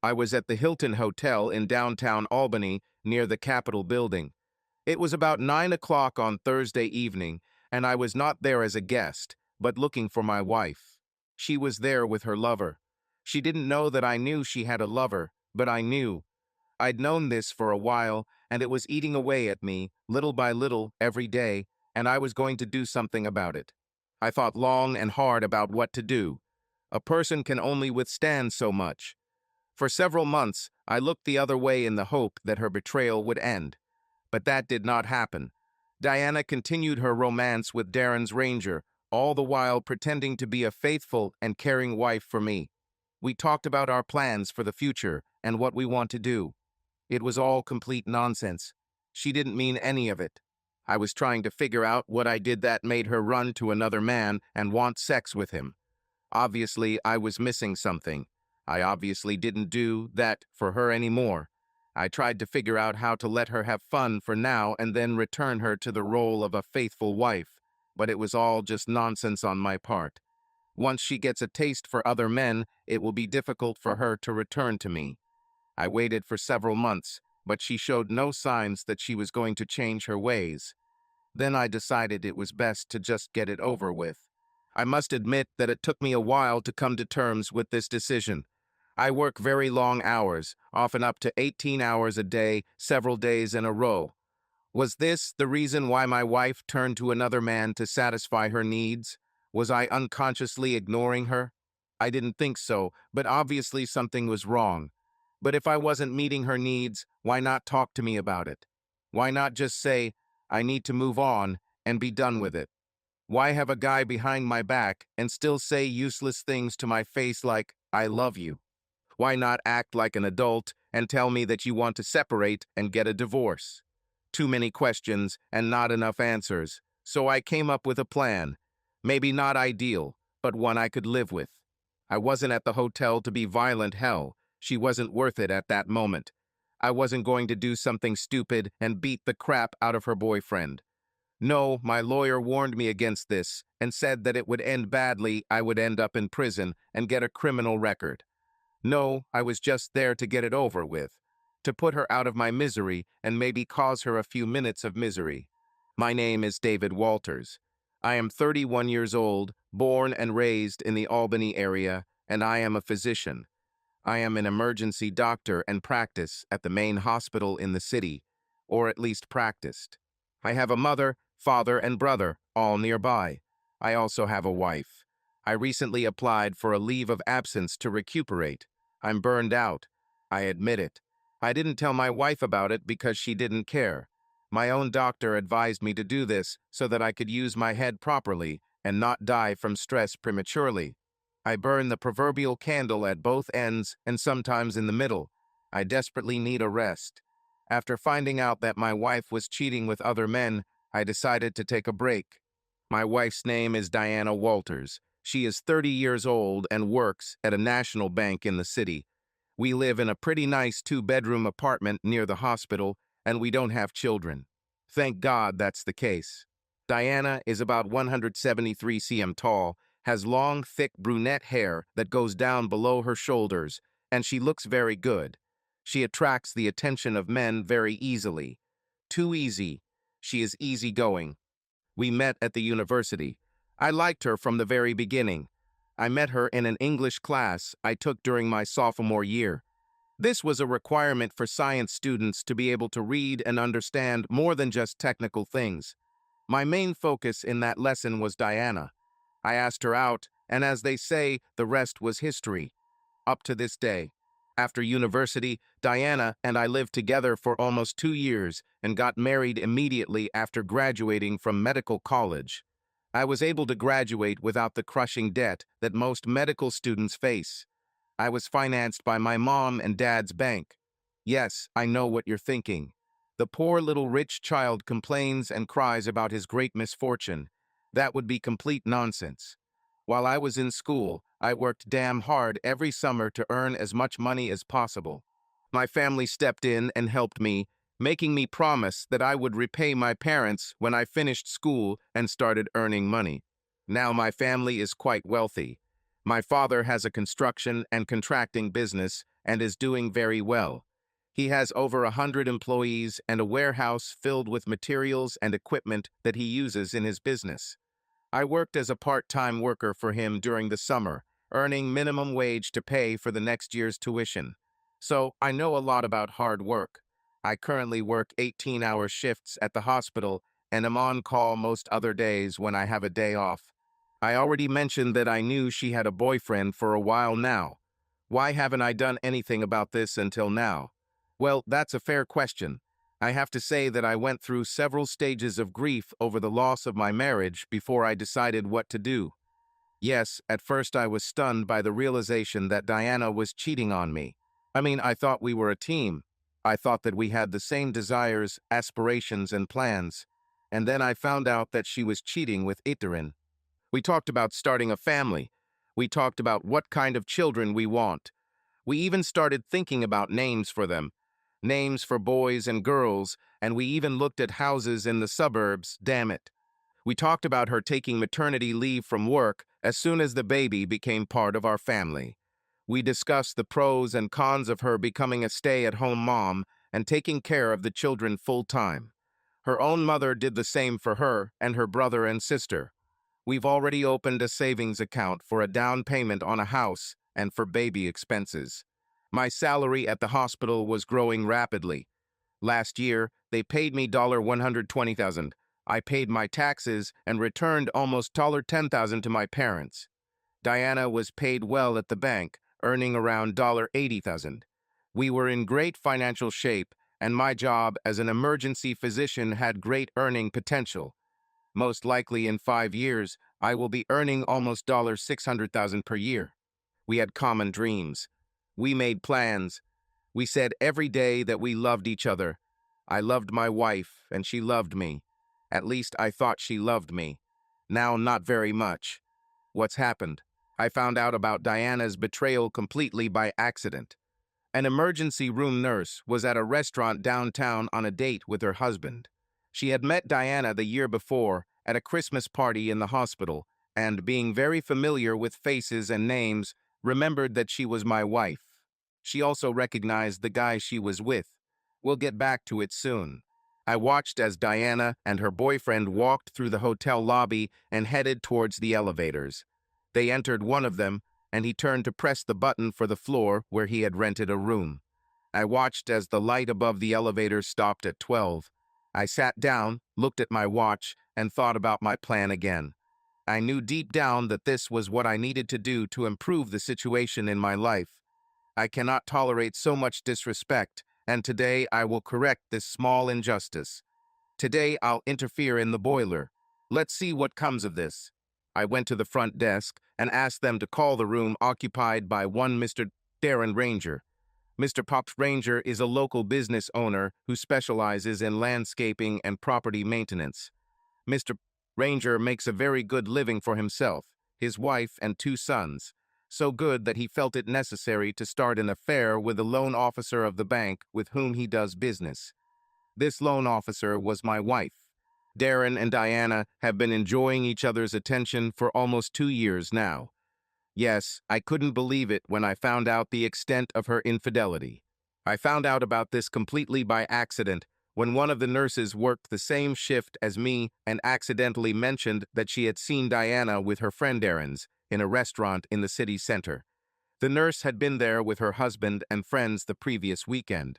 I was at the Hilton Hotel in downtown Albany near the Capitol building. It was about 9 o'clock on Thursday evening, and I was not there as a guest, but looking for my wife. She was there with her lover. She didn't know that I knew she had a lover, but I knew. I'd known this for a while, and it was eating away at me, little by little, every day, and I was going to do something about it. I thought long and hard about what to do. A person can only withstand so much. For several months, I looked the other way in the hope that her betrayal would end. But that did not happen. Diana continued her romance with Darren's ranger, all the while pretending to be a faithful and caring wife for me. We talked about our plans for the future and what we want to do. It was all complete nonsense. She didn't mean any of it. I was trying to figure out what I did that made her run to another man and want sex with him. Obviously, I was missing something. I obviously didn't do that for her anymore. I tried to figure out how to let her have fun for now and then return her to the role of a faithful wife, but it was all just nonsense on my part. Once she gets a taste for other men, it will be difficult for her to return to me. I waited for several months, but she showed no signs that she was going to change her ways. Then I decided it was best to just get it over with. I must admit that it took me a while to come to terms with this decision. I work very long hours, often up to 18 hours a day, several days in a row. Was this the reason why my wife turned to another man to satisfy her needs? Was I unconsciously ignoring her? I didn't think so, but obviously something was wrong. But if I wasn't meeting her needs, why not talk to me about it? Why not just say, I need to move on, and be done with it? Why have a guy behind my back and still say useless things to my face like, I love you? Why not act like an adult and tell me that you want to separate and get a divorce? Too many questions and not enough answers, so I came up with a plan. Maybe not ideal, but one I could live with. I wasn't at the hotel to be violent hell. She wasn't worth it at that moment. I wasn't going to do something stupid and beat the crap out of her boyfriend. No, my lawyer warned me against this and said that it would end badly. I would end up in prison and get a criminal record. No, I was just there to get it over with, to put her out of my misery and maybe cause her a few minutes of misery. My name is David Walters. I am 31 years old, born and raised in the Albany area, and I am a physician. I am an emergency doctor and practice at the main hospital in the city, or at least practiced. I have a mother, father, and brother, all nearby. I also have a wife. I recently applied for a leave of absence to recuperate. I'm burned out. I admit it. I didn't tell my wife about it because she didn't care. My own doctor advised me to do this so that I could use my head properly and not die from stress prematurely. I burn the proverbial candle at both ends and sometimes in the middle. I desperately need a rest. After finding out that my wife was cheating with other men, I decided to take a break. My wife's name is Diana Walters. She is 30 years old and works at a national bank in the city. We live in a pretty nice two-bedroom apartment near the hospital, and we don't have children. Thank God that's the case. Diana is about 173 cm tall, has long, thick brunette hair that goes down below her shoulders, and she looks very good. She attracts the attention of men very easily. Too easy. She is easygoing. We met at the university. I liked her from the very beginning. I met her in an English class I took during my sophomore year. This was a requirement for science students to be able to read and understand more than just technical things. My main focus in that lesson was Diana. I asked her out, and as they say, the rest was history. Up to this day. After university, Diana and I lived together for almost 2 years and got married immediately after graduating from medical college. I was able to graduate without the crushing debt that most medical students face. I was financed by my mom and dad's bank. Yes, I know what you're thinking. The poor little rich child complains and cries about his great misfortune. That would be complete nonsense. While I was in school, I worked damn hard every summer to earn as much money as possible. My family stepped in and helped me, making me promise that I would repay my parents when I finished school and started earning money. Now my family is quite wealthy. My father has a construction and contracting business, and is doing very well. He has over 100 employees and a warehouse filled with materials and equipment that he uses in his business. I worked as a part-time worker for him during the summer, earning minimum wage to pay for the next year's tuition. So I know a lot about hard work. I currently work 18-hour shifts at the hospital and am on call most other days when I have a day off. I already mentioned that I knew she had a boyfriend for a while now. Why haven't I done anything about this until now? Well, that's a fair question. I have to say that I went through several stages of grief over the loss of my marriage before I decided what to do. Yes, at first I was stunned by the realization that Diana was cheating on me. I mean, I thought we were a team. I thought that we had the same desires, aspirations, and plans. And then I found out that she was cheating with Iterin. We talked about starting a family. We talked about what kind of children we want. We even started thinking about names for them. Names for boys and girls, and we even looked at houses in the suburbs, damn it. We talked about her taking maternity leave from work as soon as the baby became part of our family. We discussed the pros and cons of her becoming a stay-at-home mom and taking care of the children full-time. Her own mother did the same for her and her brother and sister. We've already opened a savings account for a down payment on a house and for baby expenses. My salary at the hospital was growing rapidly. Last year, they paid me $120,000. I paid my taxes and returned almost $10,000 to my parents. Diana was paid well at the bank, earning around $80,000. We were in great financial shape, and my job as an emergency physician had great earning potential. Most likely in 5 years, I will be earning almost $600,000 per year. We had common dreams. We made plans. We said every day that we loved each other. I loved my wife, and she loved me. At least I thought she loved me. Now, not very much. What's happened? I found out about Diana's betrayal completely by accident. An emergency room nurse was at a restaurant downtown on a date with her husband. She had met Diana the year before at a Christmas party in the hospital, and being very familiar with faces and names, remembered that she was my wife. She also recognized the guy she was with. We'll get back to it soon. I watched as Diana and her boyfriend walked through the hotel lobby and headed towards the elevators. They entered one of them, and he turned to press the button for the floor where he had rented a room. I watched as the light above the elevator stopped at 12. I sat down, looked at my watch, and thought about my plan again. I knew deep down that this was what I needed to do to improve the situation in my life. I cannot tolerate so much disrespect, and today I will correct this small injustice. Today I'll interfere in the boiler. Let's see what comes of this. I went to the front desk and asked them to call the room occupied by one Mr. Darren Ranger. Mr. Pops Ranger is a local business owner who specializes in landscaping and property maintenance. Mr. Ranger makes a very good living for himself, his wife, and 2 sons. So good that he felt it necessary to start an affair with the loan officer of the bank with whom he does business. This loan officer was my wife. Darren and Diana have been enjoying each other's attention for almost 2 years now. Yes, I couldn't believe it when I found out the extent of her infidelity. I found out about this completely by accident when one of the nurses worked the same shift as me and accidentally mentioned that she had seen Diana with her friend Darren's in a restaurant in the city center. The nurse had been there with her husband and friends the previous weekend.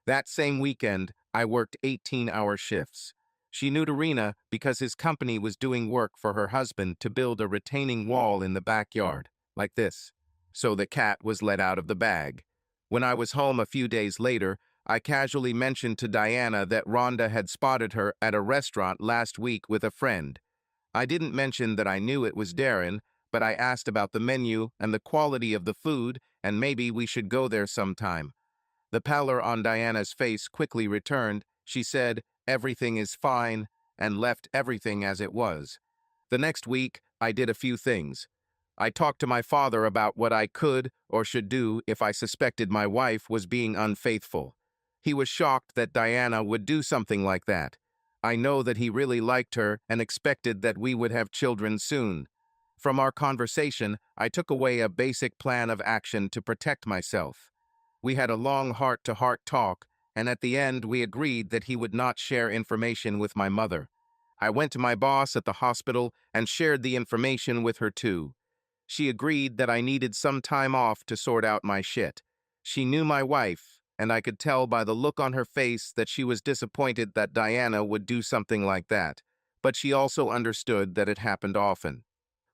That same weekend, I worked 18-hour shifts. She knew Rena because his company was doing work for her husband to build a retaining wall in the backyard, like this. So the cat was let out of the bag. When I was home a few days later, I casually mentioned to Diana that Rhonda had spotted her at a restaurant last week with a friend. I didn't mention that I knew it was Darren, but I asked about the menu and the quality of the food, and maybe we should go there sometime. The pallor on Diana's face quickly returned. She said, "Everything is fine," and left everything as it was. The next week, I did a few things. I talked to my father about what I could or should do if I suspected my wife was being unfaithful. He was shocked that Diana would do something like that. I know that he really liked her and expected that we would have children soon. From our conversation, I took away a basic plan of action to protect myself. We had a long heart-to-heart talk, and at the end we agreed that he would not share information with my mother. I went to my boss at the hospital and shared the information with her too. She agreed that I needed some time off to sort out my shit. She knew my wife, and I could tell by the look on her face that she was disappointed that Diana would do something like that, but she also understood that it happened often.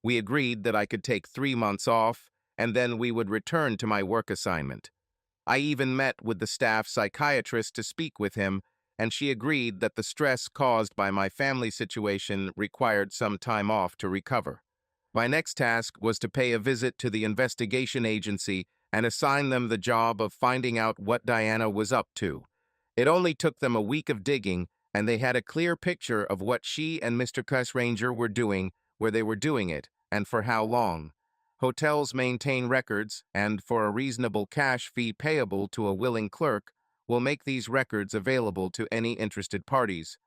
We agreed that I could take 3 months off, and then we would return to my work assignment. I even met with the staff psychiatrist to speak with him, and she agreed that the stress caused by my family situation required some time off to recover. My next task was to pay a visit to the investigation agency and assign them the job of finding out what Diana was up to. It only took them a week of digging, and they had a clear picture of what she and Mr. Cuss Ranger were doing, where they were doing it, and for how long. Hotels maintain records, and for a reasonable cash fee payable to a willing clerk, will make these records available to any interested parties.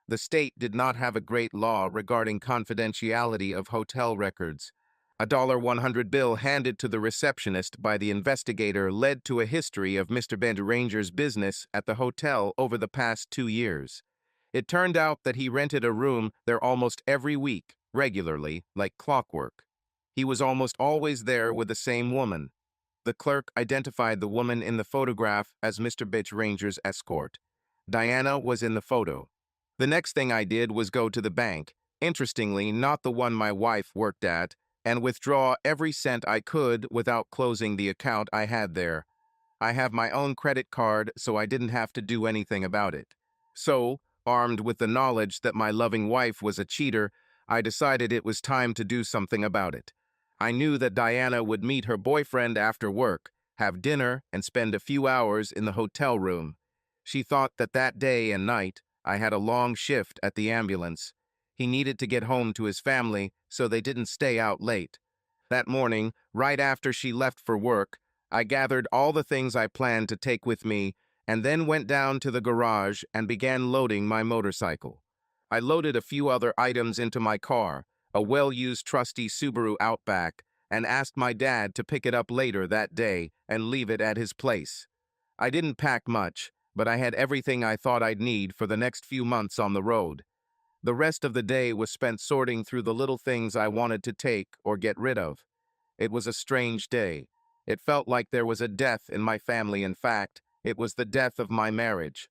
The state did not have a great law regarding confidentiality of hotel records. A $100 bill handed to the receptionist by the investigator led to a history of Mr. Ranger's business at the hotel over the past 2 years. It turned out that he rented a room there almost every week, regularly, like clockwork. He was almost always there with the same woman. The clerk identified the woman in the photograph as Mr. Ranger's escort. Diana was in the photo. The next thing I did was go to the bank, interestingly not the one my wife worked at, and withdraw every cent I could without closing the account I had there. I have my own credit card, so I didn't have to do anything about it. So, armed with the knowledge that my loving wife was a cheater, I decided it was time to do something about it. I knew that Diana would meet her boyfriend after work, have dinner, and spend a few hours in the hotel room. She thought that that day and night, I had a long shift at the ambulance. He needed to get home to his family, so they didn't stay out late. That morning, right after she left for work, I gathered all the things I planned to take with me and then went down to the garage and began loading my motorcycle. I loaded a few other items into my car, a well-used trusty Subaru Outback, and asked my dad to pick it up later that day and leave it at his place. I didn't pack much, but I had everything I thought I'd need for the next few months on the road. The rest of the day was spent sorting through the little things I wanted to take or get rid of. It was a strange day. It felt like there was a death in my family. In fact, it was the death of my marriage.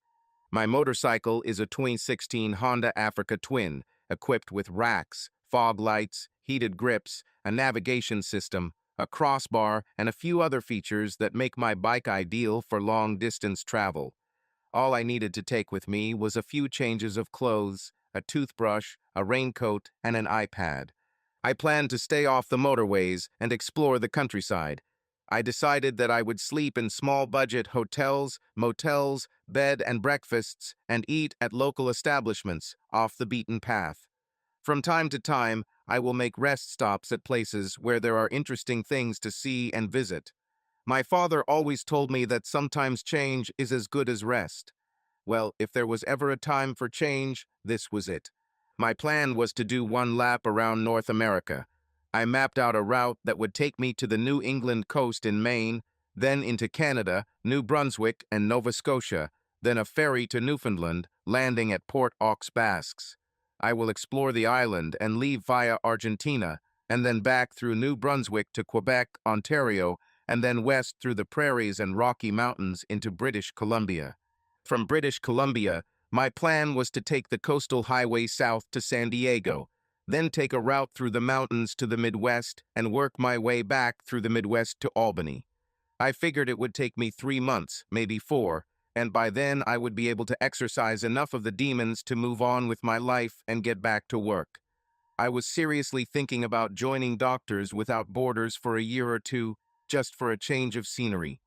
My motorcycle is a 2016 Honda Africa Twin, equipped with racks, fog lights, heated grips, a navigation system, a crossbar, and a few other features that make my bike ideal for long-distance travel. All I needed to take with me was a few changes of clothes, a toothbrush, a raincoat, and an iPad. I planned to stay off the motorways and explore the countryside. I decided that I would sleep in small-budget hotels, motels, bed and breakfasts, and eat at local establishments off the beaten path. From time to time, I will make rest stops at places where there are interesting things to see and visit. My father always told me that sometimes change is as good as rest. Well, if there was ever a time for change, this was it. My plan was to do one lap around North America. I mapped out a route that would take me to the New England coast in Maine, then into Canada, New Brunswick, and Nova Scotia, then a ferry to Newfoundland, landing at Port aux Basques. I will explore the island and leave via Argentina, and then back through New Brunswick to Quebec, Ontario, and then west through the prairies and Rocky Mountains into British Columbia. From British Columbia, my plan was to take the coastal highway south to San Diego, then take a route through the mountains to the Midwest and work my way back through the Midwest to Albany. I figured it would take me 3 months, maybe 4, and by then I would be able to exorcise enough of the demons to move on with my life and get back to work. I was seriously thinking about joining Doctors Without Borders for a year or two, just for a change of scenery.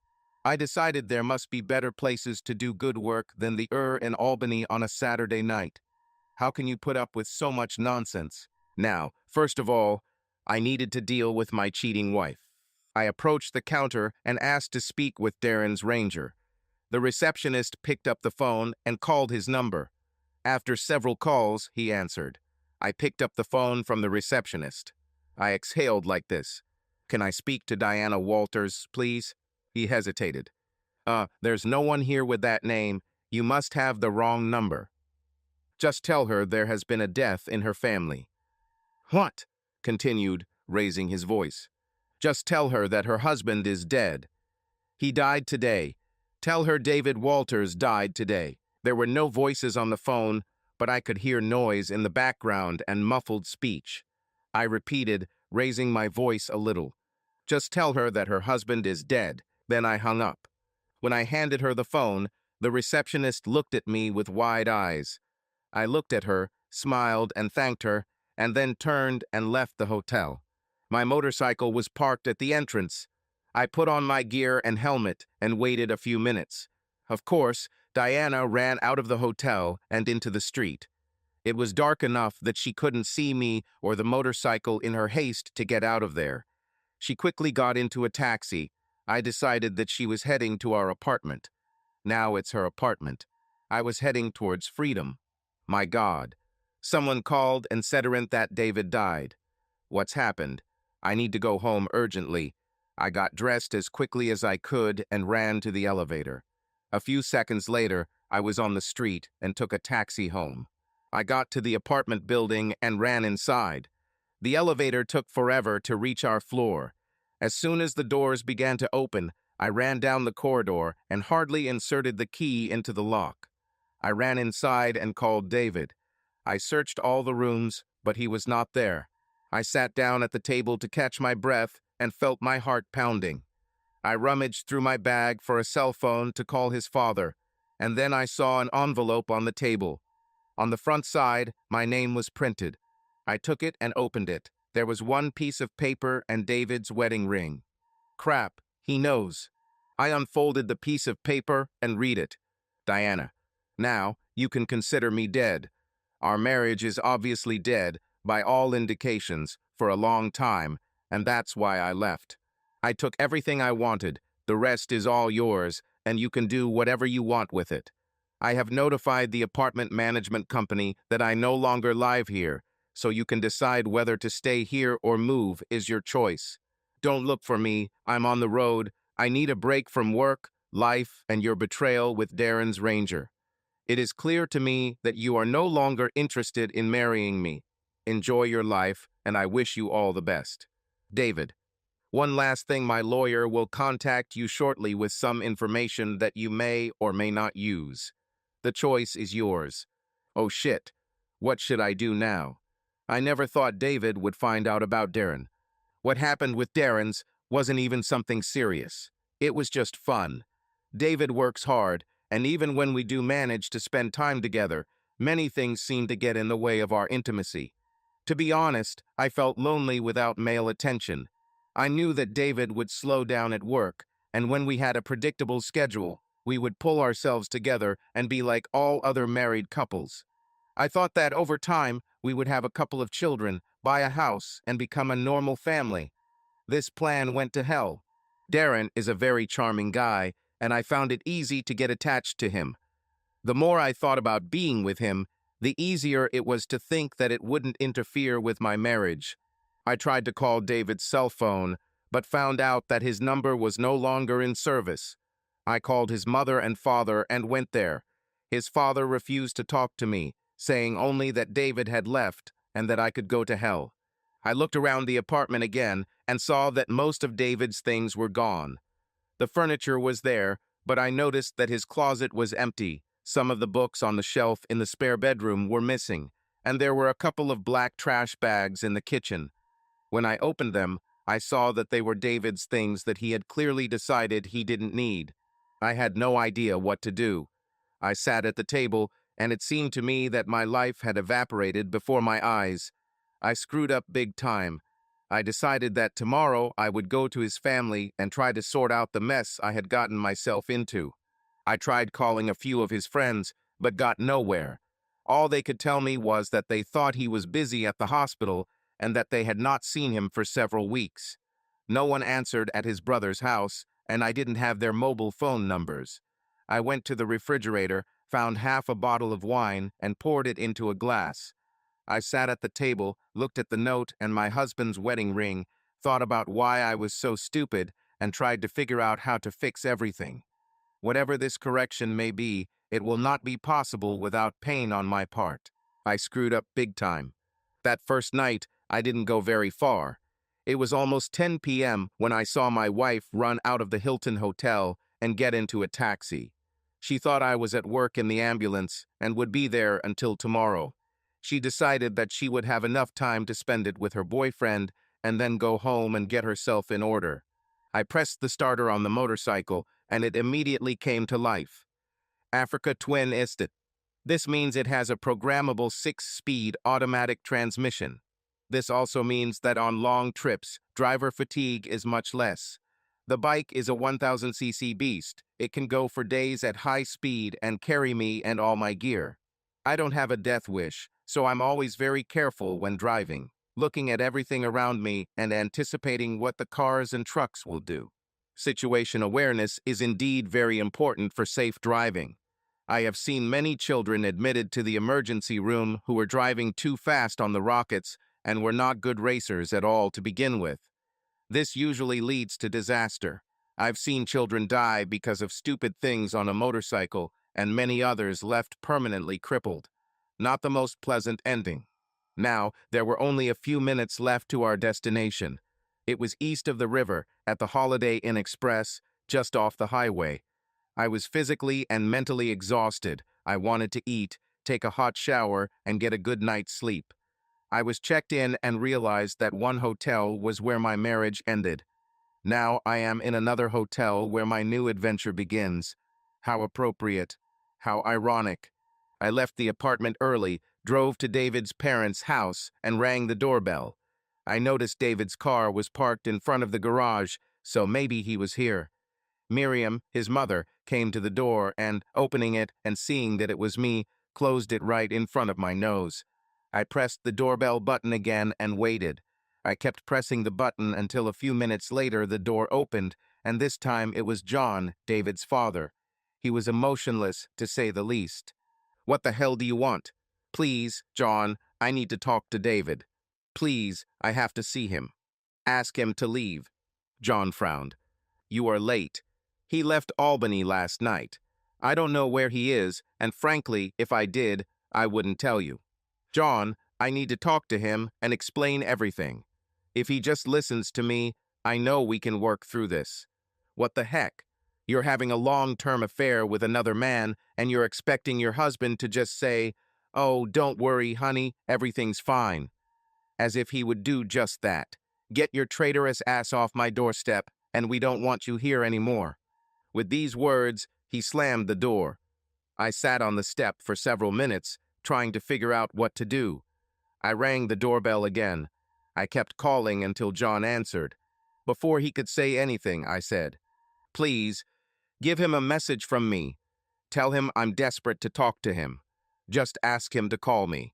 I decided there must be better places to do good work than the in Albany on a Saturday night. How can you put up with so much nonsense? Now, first of all, I needed to deal with my cheating wife. I approached the counter and asked to speak with Darren's Ranger. The receptionist picked up the phone and called his number. After several calls, he answered. I picked up the phone from the receptionist. I exhaled like this. "Can I speak to Diana Walters, please?" He hesitated. There's no one here with that name. You must have the wrong number. Just tell her there has been a death in her family. What? Continued, raising his voice. Just tell her that her husband is dead. He died today. Tell her David Walters died today. There were no voices on the phone, but I could hear noise in the background and muffled speech. I repeated, raising my voice a little. Just tell her that her husband is dead. Then I hung up. When I handed her the phone, the receptionist looked at me with wide eyes. I looked at her, smiled and thanked her, and then turned and left the hotel. My motorcycle was parked at the entrance. I put on my gear and helmet and waited a few minutes. Of course, Diana ran out of the hotel and into the street. It was dark enough that she couldn't see me or the motorcycle in her haste to get out of there. She quickly got into a taxi. I decided that she was heading to our apartment. Now it's her apartment. I was heading towards freedom. My God. Someone called and said that David died. What's happened? I need to go home urgently. I got dressed as quickly as I could and ran to the elevator. A few seconds later, I was on the street and took a taxi home. I got to the apartment building and ran inside. The elevator took forever to reach our floor. As soon as the doors began to open, I ran down the corridor and hardly inserted the key into the lock. I ran inside and called David. I searched all the rooms, but he was not there. I sat down at the table to catch my breath and felt my heart pounding. I rummaged through my bag for a cell phone to call his father, and then I saw an envelope on the table. On the front side, my name was printed. I took it and opened it. There was one piece of paper and David's wedding ring. Crap, he knows. I unfolded the piece of paper and read it. Diana, now you can consider me dead. Our marriage is obviously dead, by all indications, for a long time, and that's why I left. I took everything I wanted. The rest is all yours, and you can do whatever you want with it. I have notified the apartment management company that I no longer live here, so you can decide whether to stay here or move is your choice. Don't look for me. I'm on the road. I need a break from work, life, and your betrayal with Darren's Ranger. It is clear to me that you are no longer interested in marrying me. Enjoy your life, and I wish you all the best. David. One last thing, my lawyer will contact you shortly with some information that you may or may not use. The choice is yours. Oh shit, what should I do now? I never thought David would find out about Darren. What happened with Darren's wasn't even something serious. It was just fun. David works hard, and even when we do manage to spend time together, many things seem to get in the way of our intimacy. To be honest, I felt lonely without male attention. I knew that David would slow down at work, and when we had a predictable schedule, we would pull ourselves together and be like all other married couples. I thought that over time, we would have a couple of children, buy a house, and become a normal family. This plan went to hell. Darren is a very charming guy, and I found it easy to get attached to him. The more I thought about being with him, the easier it was to think that it wouldn't interfere with my marriage. I tried to call David's cell phone, but found out that his number was no longer in service. I called his mother and father and went there. His father refused to talk to me, saying only that David had left and that I could go to hell. I looked around the apartment again and saw that most of David's things were gone. The furniture was there, but I noticed that his closet was empty. Some of the books on the shelf in the spare bedroom were missing, and there were a couple of black trash bags in the kitchen. When I opened them, I saw that they were David's things that he had clearly decided he didn't need. I had no idea what to do. I sat at the table, and it seemed to me that my life had evaporated before my eyes. I screwed up big time. I decided that tomorrow I would go to his family and try to sort out the mess I had gotten myself into. I tried calling a few of his friends, but got nowhere. All they could tell me was that they thought he was busy at the hospital and that they had not seen him for several weeks. No one answered at his brother's house, and I didn't have their mobile phone numbers. I went to the refrigerator, found half a bottle of wine, and poured it into a glass. I sat at the table, looked at the note and my husband's wedding ring, thought about why I was so stupid, and tried to figure out how to fix everything. Whatever this correction may be, it will not be possible without pain on my part. I screwed up big time. That first night, I didn't go very far. It was almost 10 p.m. when I saw my wife run out of the Hilton Hotel and get into a taxi. She thought I was at work in the ambulance and would be there until tomorrow. She decided that she would have enough time to spend it with her boyfriend and then go home and get herself in order. I pressed the starter on the motorcycle and it immediately came to life. Africa Twin Istet. This means it has a programmable 6-speed automatic transmission. This also means that on long trips, driver fatigue is much less. The bike is a 1000cc beast. It can go for days at high speed and carry me and all my gear. I don't have a death wish, so I'm always very careful when driving, looking at everything around me and anticipating what the cars and trucks will do. Situation awareness is indeed very important for safe driving. I have seen many children admitted to the emergency room who were driving too fast on the rockets and were not good racers at all to begin with. This usually leads to disaster. I've seen children die because of stupid things on a motorcycle and many others left permanently crippled. Not the most pleasant ending. Now, there were only a few minutes left to our destination. It was east of the river, at the Holiday Inn Express, just off the highway. I was physically and mentally exhausted. I wanted to eat, take a hot shower, and get a good night's sleep. I was checked in and realized that one hotel was where my marriage ended. Now I am in another hotel where my new adventure begins. How appropriate. How ironic. I left the apartment early, drove to David's parents' house, and rang the doorbell. I noticed David's car was parked in front of the garage, so maybe he was here. Miriam, his mother, came to the door and, opening it and seeing that it was me, closed it right in front of my nose. I pressed the doorbell button again and waited. I kept pressing the button until a few minutes later the door opened, and this time it was John, David's father. He was emotionless, to say the least. "What the hell do you want?" "Please, John, I need to talk to David. Please, I have to see him. Ask him to leave." John frowned. "You are late. He left Albany last night. I don't know where he is, and frankly, if I did, I wouldn't tell you. John, I need to talk to him and explain everything. If he just listens to me, I know we can work through this." "What the heck? You're having a long-term affair with another man, and you're expecting your husband to just say, 'Oh, don't worry, honey, everything's fine.' As if he would do just that. Get your traitorous ass off my doorstep, and we don't want you here anymore." With these words, he slammed the door. I sat on the step for several minutes, trying to figure out what to do. I rang the doorbell again. I kept calling until John answered. Before he could say anything, I said, "Please, give him a message from me. Tell him I'm desperate to talk to him. Just ask him to call me.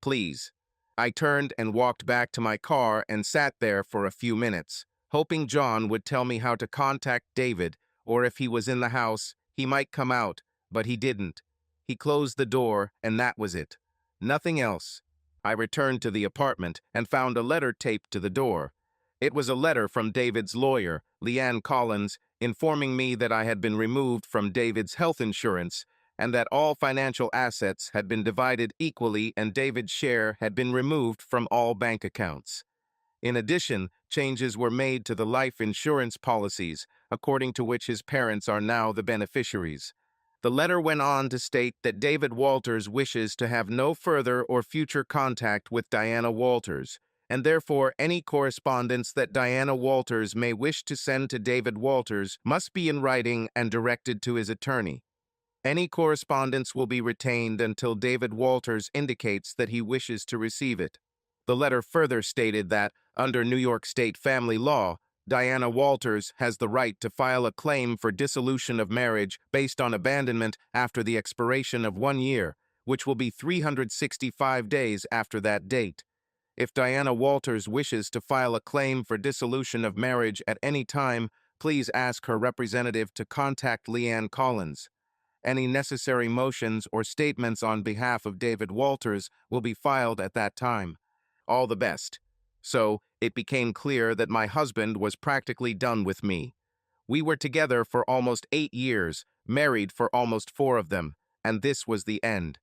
Please." I turned and walked back to my car and sat there for a few minutes, hoping John would tell me how to contact David, or if he was in the house, he might come out, but he didn't. He closed the door, and that was it. Nothing else. I returned to the apartment and found a letter taped to the door. It was a letter from David's lawyer, Leanne Collins, informing me that I had been removed from David's health insurance and that all financial assets had been divided equally and David's share had been removed from all bank accounts. In addition, changes were made to the life insurance policies, according to which his parents are now the beneficiaries. The letter went on to state that David Walters wishes to have no further or future contact with Diana Walters, and therefore any correspondence that Diana Walters may wish to send to David Walters must be in writing and directed to his attorney. Any correspondence will be retained until David Walters indicates that he wishes to receive it. The letter further stated that, under New York State family law, Diana Walters has the right to file a claim for dissolution of marriage based on abandonment after the expiration of 1 year, which will be 365 days after that date. If Diana Walters wishes to file a claim for dissolution of marriage at any time, please ask her representative to contact Leanne Collins. Any necessary motions or statements on behalf of David Walters will be filed at that time. All the best. So, it became clear that my husband was practically done with me. We were together for almost 8 years, married for almost 4 of them, and this was the end.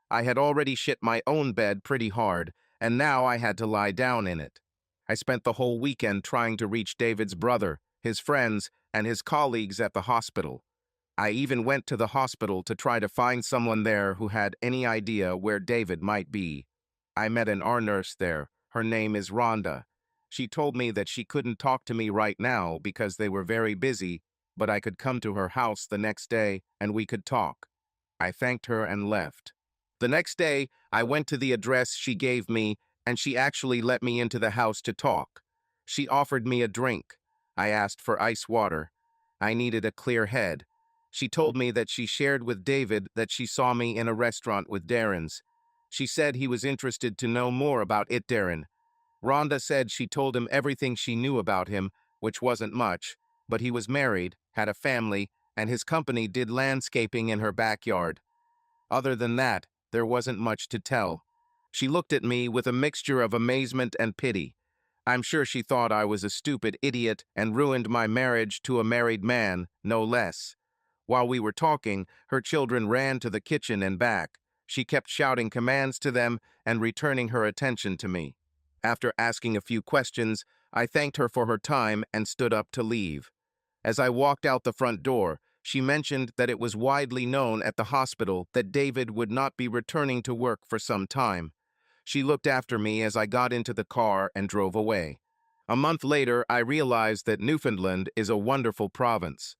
I had already shit my own bed pretty hard, and now I had to lie down in it. I spent the whole weekend trying to reach David's brother, his friends, and his colleagues at the hospital. I even went to the hospital to try to find someone there who had any idea where David might be. I met an R nurse there. Her name is Rhonda. She told me that she couldn't talk to me right now because they were very busy, but I could come to her house the next day and we could talk. I thanked her and left. The next day, I went to the address she gave me, and she actually let me into the house to talk. She offered me a drink. I asked for ice water. I needed a clear head. She told me that she shared with David that she saw me in a restaurant with Darren's. She said he was interested to know more about it, Darren. Rhonda said she told him everything she knew about him, which wasn't much, but he was married, had a family, and his company did landscaping in her backyard. Other than that, there wasn't much to tell. She looked at me with a mixture of amazement and pity. I'm sure she thought I was a stupid idiot and ruined my marriage to a married man, no less. While we were talking, her children ran to the kitchen and back. She kept shouting commands to them and returning her attention to me. After asking a few questions, I thanked her for her time and stood up to leave. As I walked out the front door, she mentioned that it was widely known at the hospital that David would not be returning to work for some time. She looked after me as I got into the car and drove away. A month later, I realized that Newfoundland is a wonderful province.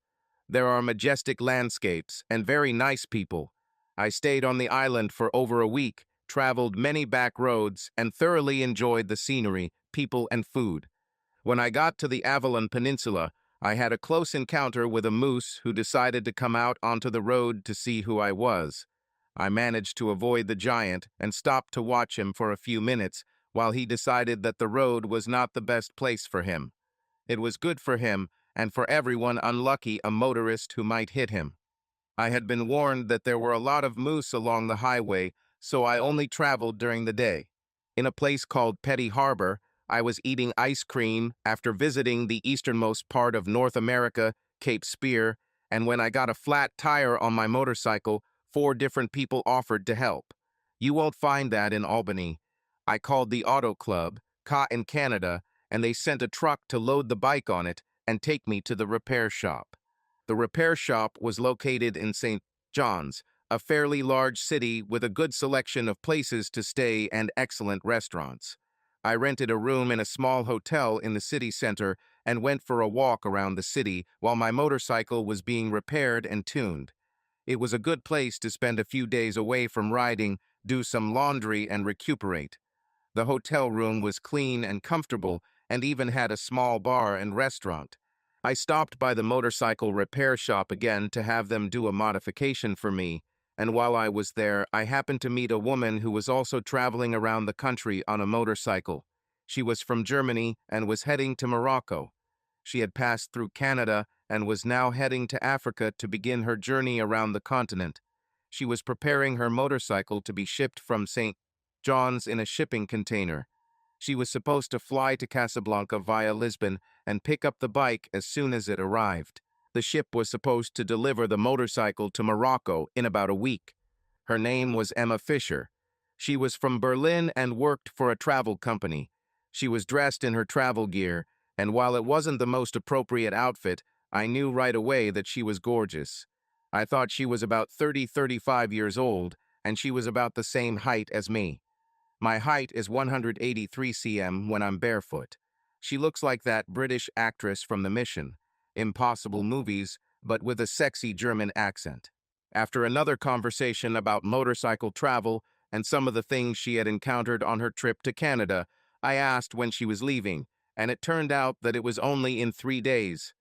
There are majestic landscapes and very nice people. I stayed on the island for over a week, traveled many back roads, and thoroughly enjoyed the scenery, people, and food. When I got to the Avalon Peninsula, I had a close encounter with a moose who decided to come out onto the road to see who I was. I managed to avoid the giant and stopped to watch him for a few minutes while he decided that the road was not the best place for him. It was good for him and for everyone unlucky a motorist who might hit him. I had been warned that there were a lot of moose along the highway, so I only traveled during the day. In a place called Petty Harbor, I was eating ice cream after visiting the easternmost part of North America, Cape Spear, and when I got a flat tire on my motorcycle, 4 different people offered to help. You won't find that in Albany. I called the auto club, CA in Canada, and they sent a truck to load the bike on it and take me to the repair shop. The repair shop was located in St. John's, a fairly large city with a good selection of places to stay and excellent restaurants. I rented a room in a small hotel in the city center and went for a walk around the city while my motorcycle was being repaired and tuned. It was a good place to spend a few days away from riding, do some laundry, and recuperate. The hotel room was clean and comfortable and even had a small bar and restaurant. I stopped by the motorcycle repair shop again to have them do a modification for me, and while I was there, I happened to meet a woman who was also traveling around the country on a motorcycle. She was from Germany and was heading to Morocco. She had passed through Canada and was now heading to Africa to begin her journey around the continent. She was preparing her motorcycle to be shipped from St. John's in a shipping container. She was supposed to fly to Casablanca via Lisbon and pick up the bike as soon as it arrived. The ship was supposed to deliver the motorcycle to Morocco in about a week. Her name was Emma Fisher. She was from Berlin and worked for a travel company. She was dressed in her travel gear, and while it wasn't the most appropriate outfit, I knew right away that she was gorgeous. I thought she was about 35 years old, and she was about the same height as me. My height is 183 cm when I'm barefoot. She looks like that British actress from The Mission, Impossible movies, but with a sexy German accent. After another conversation about motorcycle travel and some of the things she had encountered on her trip to Canada, I asked when she was leaving, and it turned out that it was only in 3 days.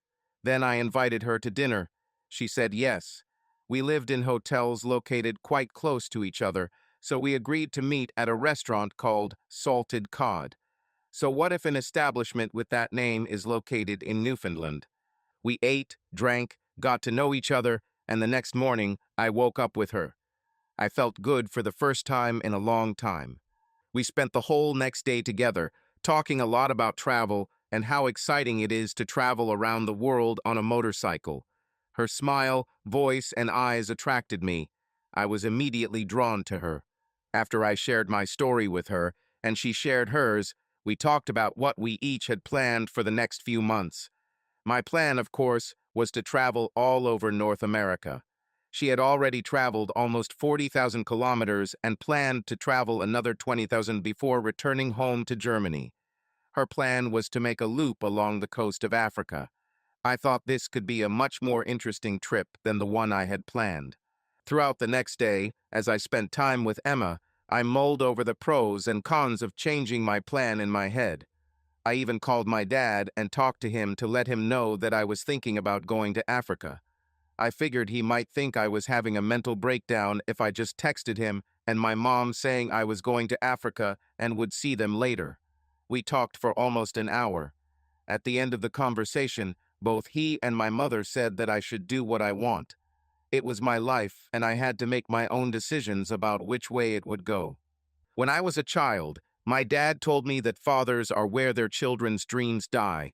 Then I invited her to dinner. She said yes. We lived in hotels located quite close to each other, so we agreed to meet at a restaurant called Salted Cod. So what if an establishment with that name is located in Newfoundland? We ate, drank, got to know each other, and the next morning I woke up with her. I felt good for the first time in a long time. We spent the whole next day together, talking a lot about travel and how exciting it is to travel around the world on a motorcycle. Her smile, voice, and eyes attracted me. I was immediately drawn to her. After I shared my story with her, and she shared hers, we talked about what we each had planned for the next few months. My plan, of course, was to travel all over North America. She had already traveled almost 40,000 kilometers and planned to travel another 20,000 before returning home to Germany. Her plan was to make a loop along the coast of Africa. I thought this could be a much more interesting trip than the one I had planned. Throughout the next day, as I spent time with Emma, I mulled over the pros and cons of changing my plan in my head. I even called my dad and talked to him to let him know that I was thinking about going to Africa. I figured he might think I was having a mental breakdown if I just texted him and my mom saying I was going to Africa and would see them later. We talked for almost an hour. At the end of the conversation, both he and my mother said that I should do what I want. It was my life, and I had to make my own decisions about which way it would go. When I was a child, my dad told me that fathers are where their children's dreams die.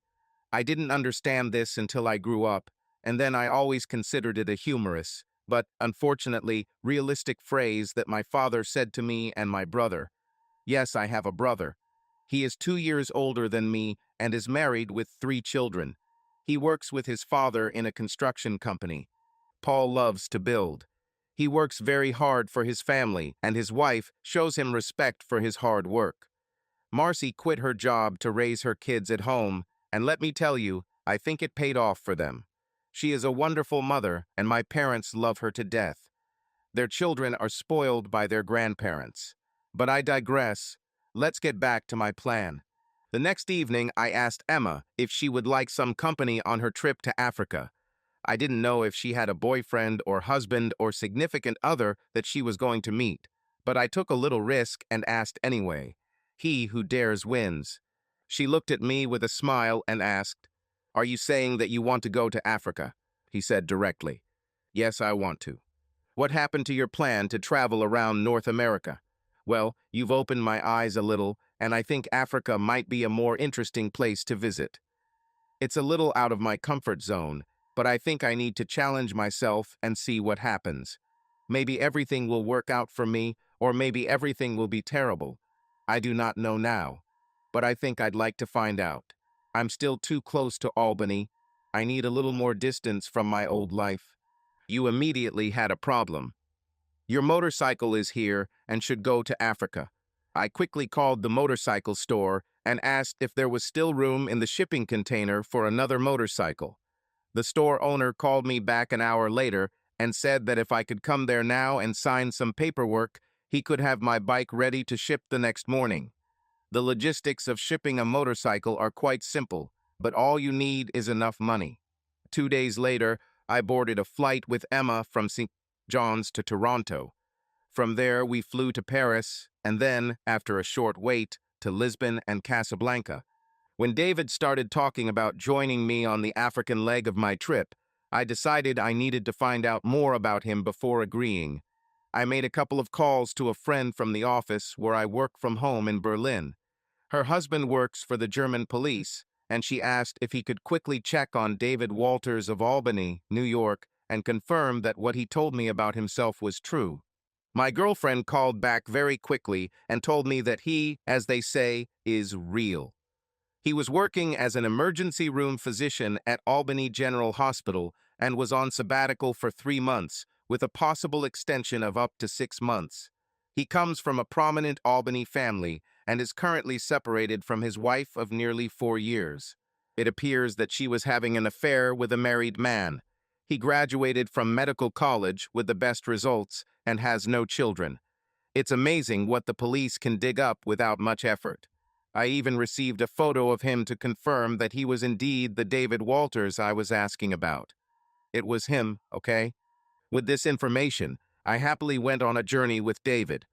I didn't understand this until I grew up, and then I always considered it a humorous, but unfortunately, realistic phrase that my father said to me and my brother. Yes, I have a brother. He is 2 years older than me and is married with 3 children. He works with his father in a construction company. Paul loves to build. He works very hard for his family, and his wife shows him respect for his hard work. Marcy quit her job to raise her kids at home, and let me tell you, I think it paid off for them. She is a wonderful mother, and my parents love her to death. Their children are spoiled by their grandparents. But I digress. Let's get back to my plan. The next evening, I asked Emma if she would like some company on her trip to Africa. I didn't know if she had a boyfriend or husband or significant other that she was going to meet, but I took a little risk and asked anyway. He who dares wins. She looked at me with a smile and asked, "Are you saying that you want to go to Africa?" He said directly. "Yes, I want to." "What happened to your plan to travel around North America?" "Well, you've opened my eyes a little, and I think Africa might be a more interesting place to visit. It's a little out of my comfort zone, but I think I need to challenge myself and see what happens. Maybe everything will work out for me, or maybe everything will be terrible. I do not know now, but I think I'd like to find out. I'm still too close to Albany. I need a little more distance from my old life." "You immediately had a problem. Your motorcycle is here and should go to Africa." I quickly called the motorcycle store and asked if there was still room in the shipping container for another motorcycle. The store owner called me back an hour later and said that if I could come there now and sign some paperwork, he could have my bike ready to ship the next morning. The logistics of shipping a motorcycle are quite simple, but all you need is enough money. 2 days later, I boarded a flight with Emma from St. John's to Toronto. From there, we flew to Paris, and then, after a short wait, to Lisbon and Casablanca. When David started talking about joining me on the African leg of my trip, I decided I needed to find out more about him before agreeing. I made a couple of calls to a friend from the office where I work from home in Berlin. Her husband works for the German police, and she asked if he could quickly check on David Walters of Albany, New York, and confirm that what he told me about himself was true. My girlfriend called back very quickly and told me that he, as they say, is real. He was working as an emergency room physician at Albany General Hospital and was on sabbatical for 3 months, with a possible extension of up to 6 months. He comes from a prominent Albany family and is currently separated from his wife of nearly 4 years. It appears that she was having an affair with a married man. He graduated from medical college with the best results and has no children. It's amazing what the police can dig up without much effort. I even received a photo of him to confirm that he was indeed the David Walters I was asking about. It was him, okay? With this information, I happily went on a journey with David.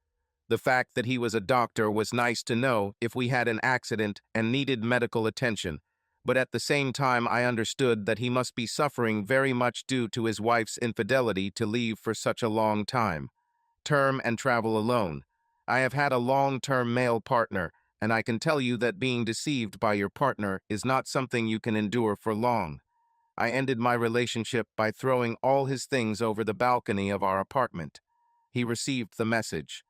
The fact that he was a doctor was nice to know if we had an accident and needed medical attention, but at the same time I understood that he must be suffering very much due to his wife's infidelity to leave for such a long time. Term and travel alone. I have had a long-term male partner, and I can tell you that being deceived by your partner is not something you can endure for long. I ended my relationship by throwing all his things over the balcony of our apartment. He received the message.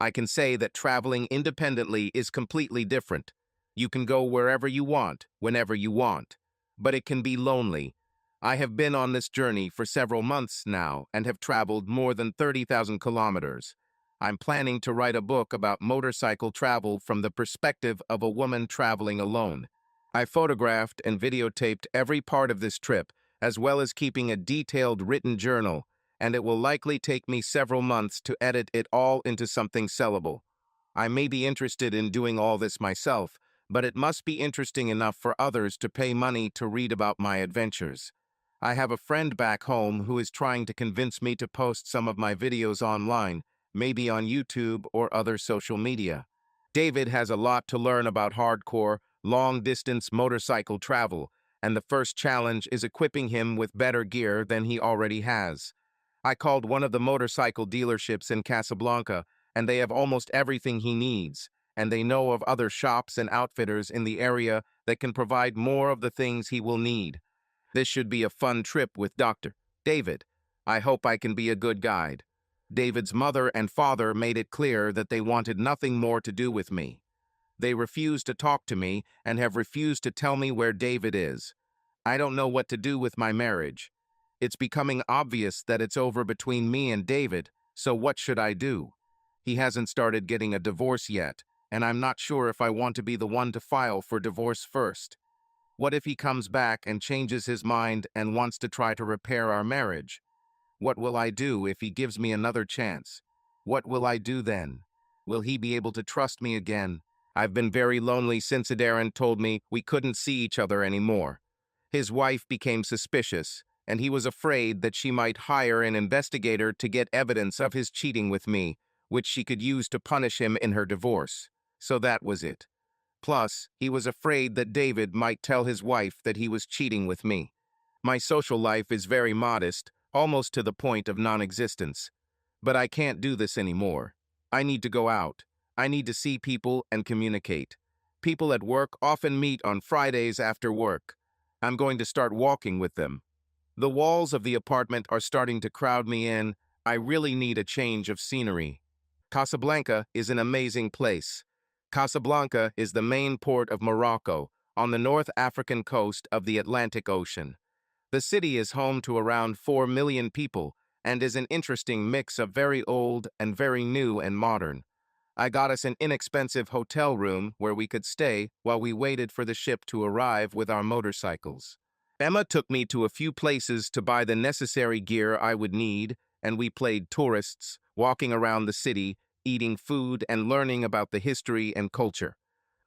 I can say that traveling independently is completely different. You can go wherever you want, whenever you want. But it can be lonely. I have been on this journey for several months now and have traveled more than 30,000 kilometers. I'm planning to write a book about motorcycle travel from the perspective of a woman traveling alone. I photographed and videotaped every part of this trip, as well as keeping a detailed written journal, and it will likely take me several months to edit it all into something sellable. I may be interested in doing all this myself, but it must be interesting enough for others to pay money to read about my adventures. I have a friend back home who is trying to convince me to post some of my videos online, maybe on YouTube or other social media. David has a lot to learn about hardcore, long-distance motorcycle travel, and the first challenge is equipping him with better gear than he already has. I called one of the motorcycle dealerships in Casablanca, and they have almost everything he needs, and they know of other shops and outfitters in the area that can provide more of the things he will need. This should be a fun trip with Dr. David. I hope I can be a good guide. David's mother and father made it clear that they wanted nothing more to do with me. They refuse to talk to me and have refused to tell me where David is. I don't know what to do with my marriage. It's becoming obvious that it's over between me and David, so what should I do? He hasn't started getting a divorce yet, and I'm not sure if I want to be the one to file for divorce first. What if he comes back and changes his mind and wants to try to repair our marriage? What will I do if he gives me another chance? What will I do then? Will he be able to trust me again? I've been very lonely since Darren told me we couldn't see each other anymore. His wife became suspicious, and he was afraid that she might hire an investigator to get evidence of his cheating with me, which she could use to punish him in her divorce. So that was it. Plus, he was afraid that David might tell his wife that he was cheating with me. My social life is very modest, almost to the point of non-existence. But I can't do this anymore. I need to go out. I need to see people and communicate. People at work often meet on Fridays after work. I'm going to start walking with them. The walls of the apartment are starting to crowd me in. I really need a change of scenery. Casablanca is an amazing place. Casablanca is the main port of Morocco, on the North African coast of the Atlantic Ocean. The city is home to around 4 million people and is an interesting mix of very old and very new and modern. I got us an inexpensive hotel room where we could stay while we waited for the ship to arrive with our motorcycles. Emma took me to a few places to buy the necessary gear I would need, and we played tourists, walking around the city, eating food and learning about the history and culture.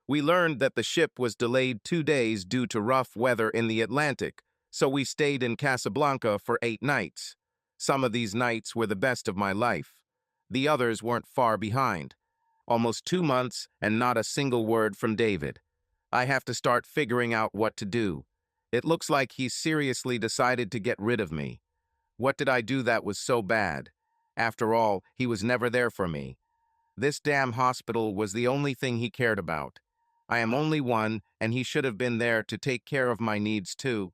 We learned that the ship was delayed 2 days due to rough weather in the Atlantic, so we stayed in Casablanca for 8 nights. Some of these nights were the best of my life. The others weren't far behind. Almost 2 months and not a single word from David. I have to start figuring out what to do. It looks like he's seriously decided to get rid of me. What did I do that was so bad? After all, he was never there for me. This damn hospital was the only thing he cared about. I am only one, and he should have been there to take care of my needs too.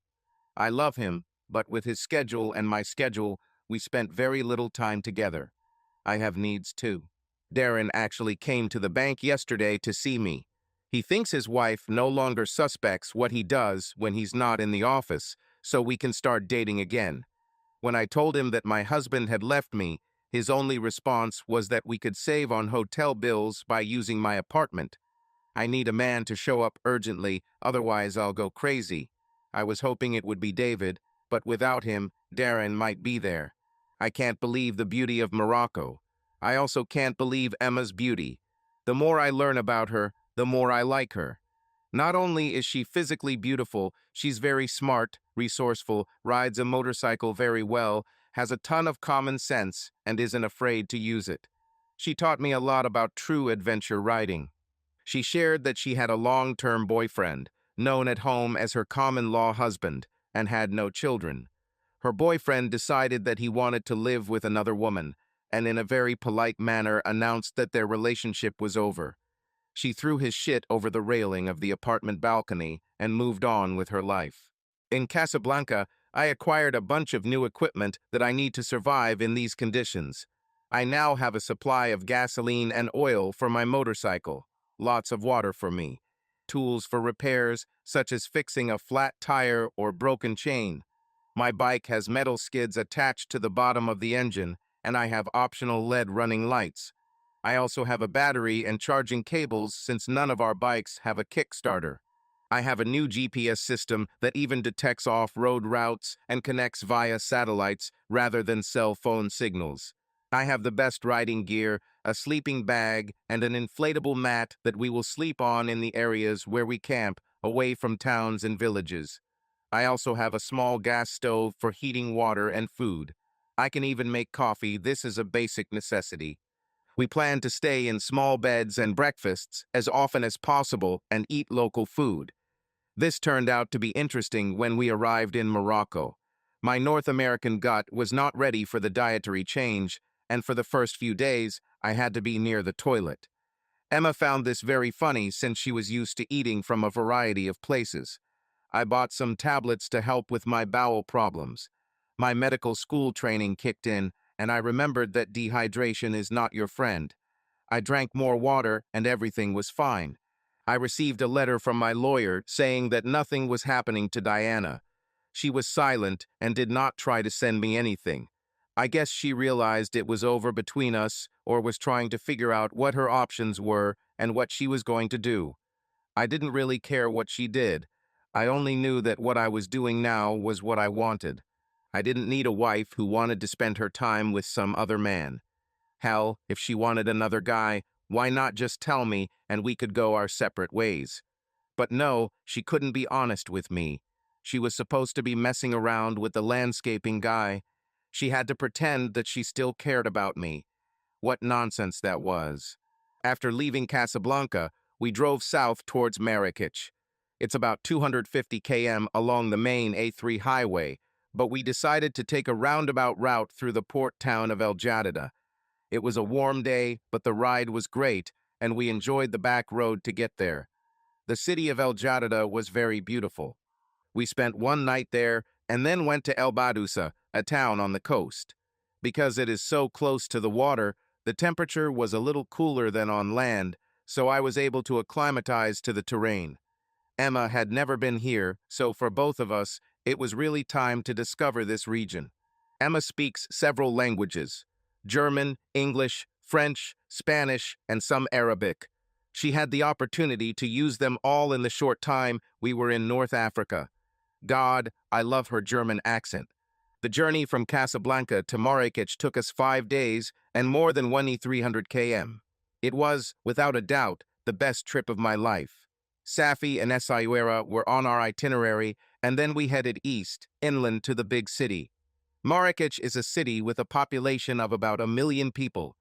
I love him, but with his schedule and my schedule, we spent very little time together. I have needs too. Darren actually came to the bank yesterday to see me. He thinks his wife no longer suspects what he does when he's not in the office, so we can start dating again. When I told him that my husband had left me, his only response was that we could save on hotel bills by using my apartment. I need a man to show up urgently, otherwise I'll go crazy. I was hoping it would be David, but without him, Darren might be there. I can't believe the beauty of Morocco. I also can't believe Emma's beauty. The more I learn about her, the more I like her. Not only is she physically beautiful, she's very smart, resourceful, rides a motorcycle very well, has a ton of common sense, and isn't afraid to use it. She taught me a lot about true adventure riding. She shared that she had a long-term boyfriend, known at home as her common-law husband, and had no children. Her boyfriend decided that he wanted to live with another woman, and in a very polite manner announced that their relationship was over. She threw his shit over the railing of the apartment balcony and moved on with her life. In Casablanca, I acquired a bunch of new equipment that I need to survive in these conditions. I now have a supply of gasoline and oil for my motorcycle, lots of water for me, tools for repairs, such as fixing a flat tire or broken chain. My bike has metal skids attached to the bottom of the engine, and I have optional LED running lights. I also have a battery and charging cables since none of our bikes have a Kickstarter. I have a new GPS system that even detects off-road routes and connects via satellites rather than cell phone signals. I have the best riding gear, a sleeping bag, and an inflatable mat that we will sleep on in the areas where we camp, away from towns and villages. I also have a small gas stove for heating water and food. I can even make coffee. This is a basic necessity. We plan to stay in small beds and breakfasts as often as possible and eat local food. This turned out to be interesting when we arrived in Morocco. My North American gut was not ready for the dietary change, and for the first few days, I had to be near the toilet. Emma found this very funny since she was used to eating from a variety of places. I bought some tablets to help with my bowel problems. My medical school training kicked in, and I remembered that dehydration is not your friend. I drank more water, and everything was fine. I received a letter from my lawyer saying that nothing was happening to Diana. She was silent and did not try to send me anything. I guess she realized it was over between us or was trying to figure out what her options were and what she was going to do. I didn't really care what she did. I only knew that what I was doing now was what I wanted. I didn't need a wife who wanted to spend her time with some other man. Hell, if she wanted another guy, why not just tell me and we could go our separate ways? But no, she couldn't be honest with me. She was supposed to be messing around with the landscaping guy. She had to pretend that she still cared about me. What nonsense that was. After leaving Casablanca, we drove south towards Marrakech. It's about 250 km along the main A3 highway, but we decided to take a roundabout route through the port town of El Jadida. It was a warm day, but the ride was great, and we enjoyed the back road to get there. The city of El Jadida was very beautiful. We spent one night there and then went to El Badusa, a town on the coast. Because it is so close to the water, the temperature was a little cooler than on land, so I was able to acclimatize to the terrain. Emma had never been here, so for both of us, it was really time to discover this region. Emma speaks several languages: German, English, French, Spanish, and some Arabic. She had the opportunity to use them all in the short time we were in North Africa. God, I love her German accent. The journey from Casablanca to Marrakech took us 5 days and more than 1,300 km. It was, without a doubt, the best trip of my life. Safi and Essaouira were on our itinerary, and then we headed east, inland to the big city. Marrakech is a city with a population of about 1 million people.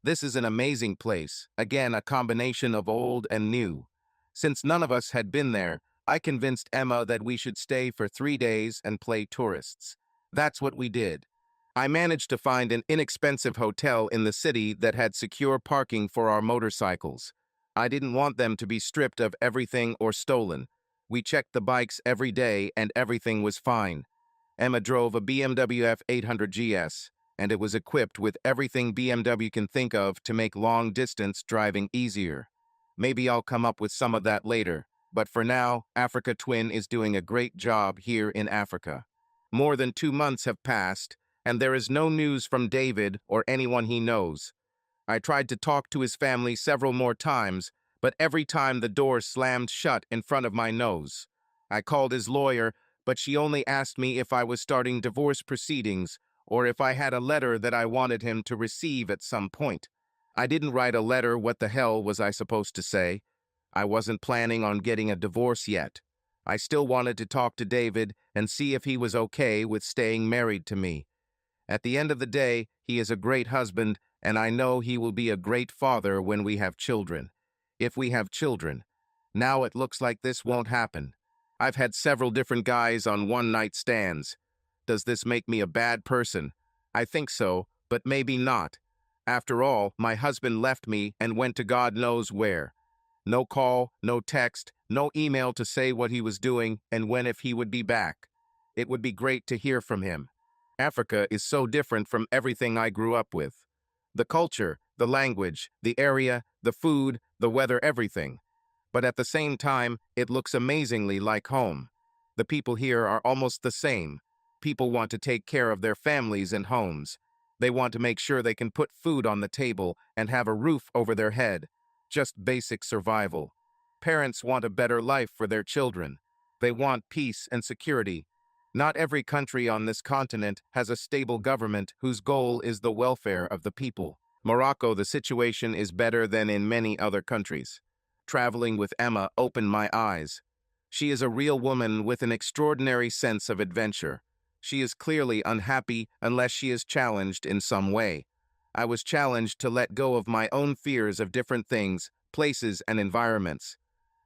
This is an amazing place, again a combination of old and new. Since none of us had been there, I convinced Emma that we should stay for 3 days and play tourists. That's what we did. I managed to find an inexpensive hotel in the city that had secure parking for our motorcycles. I didn't want them to be stripped of everything or stolen. We checked the bikes every day and everything was fine. Emma drove a BMW F800 GS, and it was equipped with everything BMW can think of to make long-distance driving easier. Maybe I'll come up with some of that later, but for now, Africa Twin is doing a great job here in Africa. More than 2 months have passed, and there is no news from David or anyone he knows. I tried to talk to his family several more times, but every time the door slammed shut in front of my nose. I called his lawyer, but she only asked me if I was starting divorce proceedings or if I had a letter that I wanted him to receive at some point. I didn't write a letter. What the hell was I supposed to say? I wasn't planning on getting a divorce yet. I still wanted to talk to David and see if he was okay with staying married to me. At the end of the day, he is a great husband, and I know he will be a great father when we have children. If we have children. Now it looks like this won't happen. I've had several different guys on one-night stands. Does this make me a bad person? I think so, but maybe not. After all, my husband left me and went to God knows where. No call, no text, no email to say what he was doing and when if he would be back. It would be great to hear from him. Africa is so different from everything I grew up with. The culture, the language, the area, the food, the weather, everything. But at the same time, it looks amazingly like home. The people here are almost the same. People want to take care of their families and homes. They want to make sure they can put food on the table and have a roof over their head. Just basic survival. Parents want a better life for their children. They want peace and security. Not every country on this continent has a stable government whose goal is the welfare of the people. Morocco, the situation is better than in many other countries. Traveling with Emma opened my eyes. She is a real woman with an extraordinary sense of adventure. She is clearly unhappy unless she is challenged in some way. I was challenged to let go of my own fears of different things, places, and environments.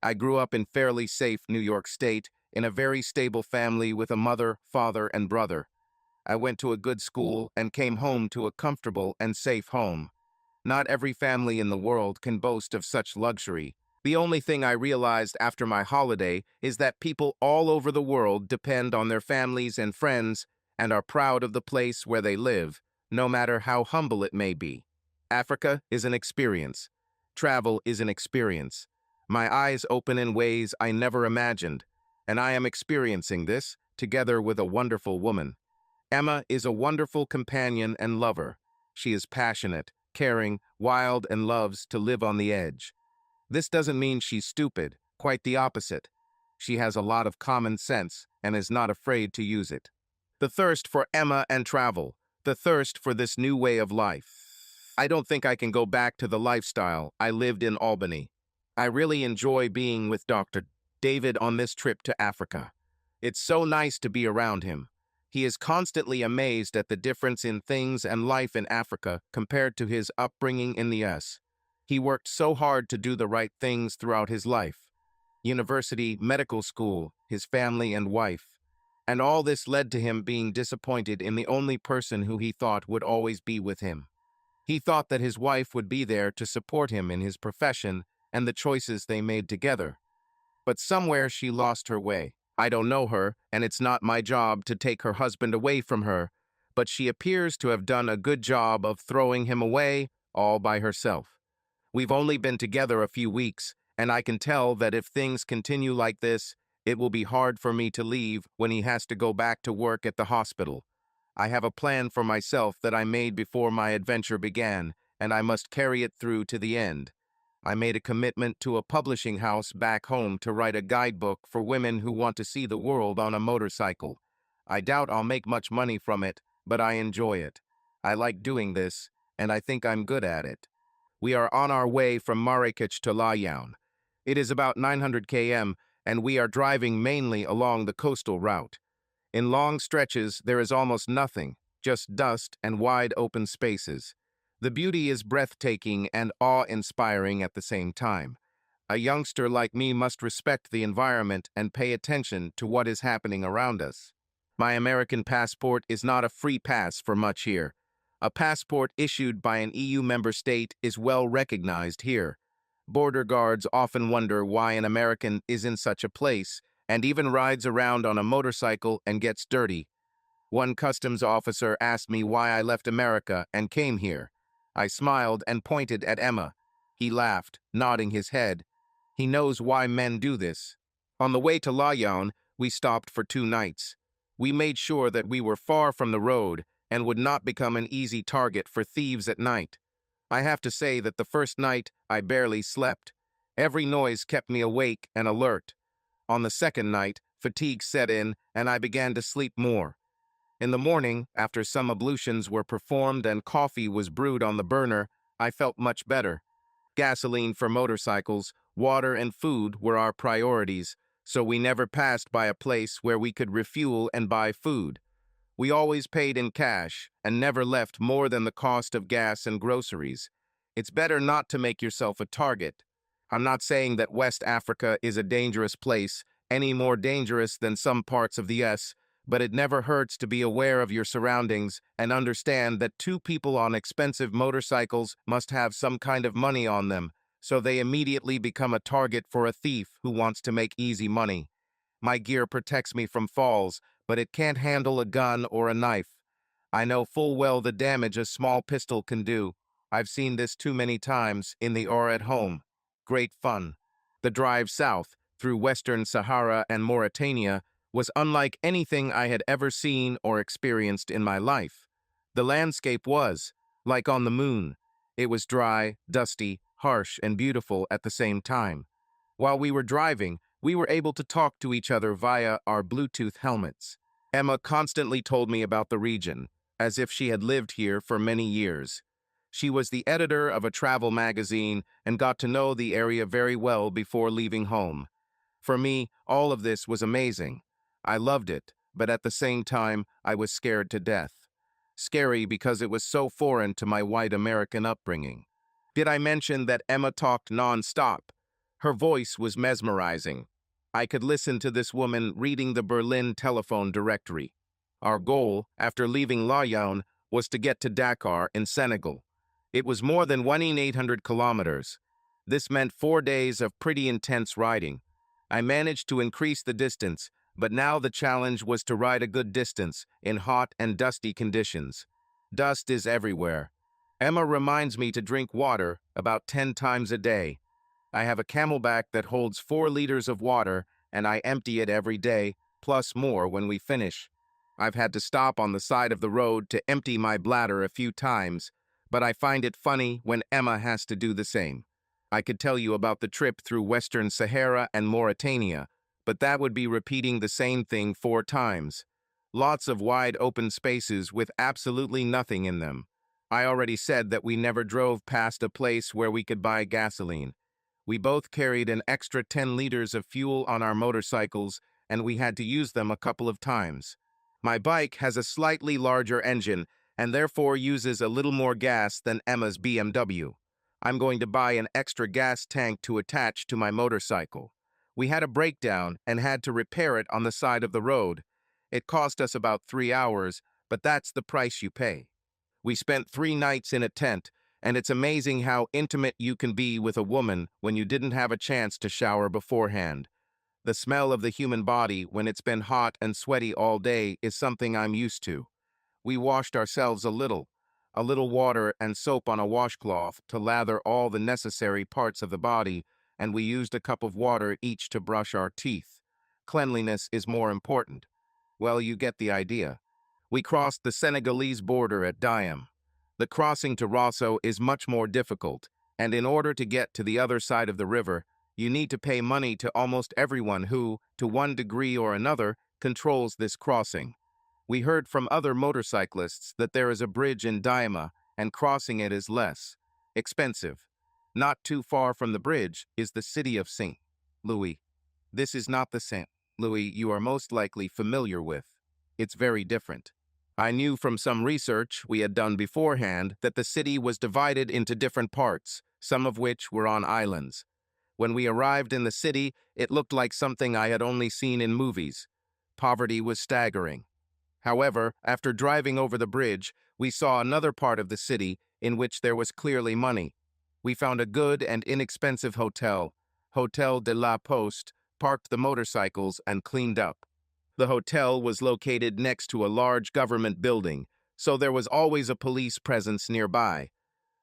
I grew up in fairly safe New York State, in a very stable family with a mother, father, and brother. I went to a good school and came home to a comfortable and safe home. Not every family in the world can boast of such luxury. The only thing I realized after my holiday is that people all over the world depend on their families and friends and are proud of the place where they live, no matter how humble it may be. Africa is an experience. Travel is an experience. My eyes open in ways I never imagined, and I am experiencing this together with a wonderful woman. Emma is a wonderful companion and lover. She is passionate, caring, wild, and loves to live on the edge. This doesn't mean she's stupid, quite the opposite. She has a lot of common sense and is not afraid to use it. The thirst for Emma and travel, the thirst for this new way of life. I don't think I can go back to the lifestyle I lived in Albany. I really enjoy being with Dr. David on this trip to Africa. It's so nice to be around him. He is constantly amazed at the difference in things and life in Africa compared to his upbringing in the US. He worked so hard to do the right things throughout his life. University, medical school, his family and wife. And all this led to him being disappointed in the only person who he thought would always be with him. He thought that his wife would be there to support him in his profession and the choices they made together. But somewhere she lost her way. I don't know her, and it's not my job to take her husband away from her, but she appears to have done a good job of throwing him away all by herself. We've only been together a few weeks, and I can tell that if things continue like this, it will be hard for me to leave when he has to go back to work at the hospital. I have a plan for myself that I made before my adventure began, and I must carry it through to the end. I made a commitment to a publishing house back home to write a guidebook for women who want to see the world on a motorcycle. I doubt I'll make much money from it, but I enjoy it. I like doing this, and I think I'm good at it. We are on our way from Marrakech to Layoun. It is about 900 km, and we are driving mainly along the coastal route. In long stretches, there is almost nothing, just dust and wide open spaces. The beauty is breathtaking and awe-inspiring at the same time. A youngster like me must respect the environment and pay attention to what is happening around us. My American passport is not a free pass for much here. A passport issued by an EU member state is well recognized here. Border guards often wonder why an American is in such a place and even rides around on a motorcycle and gets dirty. One customs officer asked me why I left America and came here. I smiled and pointed at Emma. He laughed, nodding his head. He knows why men do this. On the way to Layoun, we stopped for 2 nights. We made sure that we were far from the road and would not become an easy target for thieves at night. I have to say that the first night I barely slept. Every noise kept me awake and alert. On the second night, fatigue set in and I began to sleep more. In the morning, after some ablutions were performed and coffee was brewed on the burner, I felt much better. Gasoline for motorcycles, water and food were our priorities, so we never passed by a place where we could refuel and buy food. We always paid in cash and never left more than the cost of gas and groceries. It's better not to make yourself a target. I'm not saying that West Africa is a dangerous place, any more dangerous than some parts of the US, but it never hurts to be aware of your surroundings and understand that 2 people on expensive motorcycles must have some kind of money on them, so they immediately become a target for a thief who wants to make easy money. My gear protects me from falls, but it can't handle a gun or a knife. I know full well the damage a small pistol can do. I've seen this too many times, in the or at home. Great fun. The drive south, through Western Sahara and Mauritania, was unlike anything I had ever seen or experienced in my life. The landscape was, like on the moon. It was dry, dusty, harsh, and beautiful at the same time. While we were driving, we were able to talk to each other via our Bluetooth helmets. Emma constantly told me about the region, as if she had lived here for many years. She was the editor of a travel magazine and got to know the area very well before leaving home. For me, all of this was amazing. I loved it, but at the same time, I was scared to death. Scary because it was so foreign to my white American upbringing. Did I mention that Emma talked non-stop? Her voice was mesmerizing. I could listen to this woman reading the Berlin telephone directory. Our goal, after leaving Laayoune, was to get to Dakar in Senegal. It was more than 1,800 kilometers. This meant 4 days of pretty intense riding. I managed to increase the distance, but now the challenge was to ride a good distance in hot and dusty conditions. Dust is everywhere. Emma reminds me to drink water about 10 times a day. I have a camelback that holds 4 liters of water, and I empty it every day, plus more when we finish. I've had to stop on the side of the road to empty my bladder a few times, but I find it funny when Emma has to do the same. I could tell you about the trip through Western Sahara and Mauritania, but that would be repeating the same thing 4 times. Lots of wide open spaces with absolutely nothing in them. I already said that we never drove past a place where we could buy gasoline. We both carried an extra 10 liters of fuel on our motorcycles, and we had to use them a couple of times. My bike has a slightly larger engine and therefore uses a little more gas than Emma's BMW. I'm going to buy an extra gas tank to attach to my motorcycle. We had a breakdown and had to repair it on the side of the road. It cost us about 3 hours, but that's the price you pay. We spent 3 nights in a tent, and it's amazing how intimate you can be with a woman when you didn't have a chance to shower beforehand. The smell of the human body when it's been hot and sweaty all day is something I'm used to. We washed ourselves a little water and soap on a washcloth to lather all the necessary parts of the body, and we used a cup of water each to brush our teeth. Cleanliness is more important. Well, you get the idea. We crossed the Senegalese border at Diam. The crossing to Rosso is much more difficult, and in order to get to the other side of the river, you need to pay money to almost everyone who, to one degree or another, controls this crossing. We heard from other motorcyclists that there is a bridge in Daima, and crossing it is less expensive. Not too far from the bridge is the city of St. Louis. This is not the St. Louis you are most likely familiar with. It's very different. I knew from some research we had done beforehand that the city was divided into different parts, some of which were on islands. When we arrived in the city, it looked like something I had only seen in movies. Poverty was staggering. However, after driving over the bridge, we saw another part of the city in which there was clearly money. We found a good and inexpensive hotel, Hotel de la Poste, parked the motorcycles, and cleaned up. The hotel was located next to a large government building, so there was always a police presence nearby.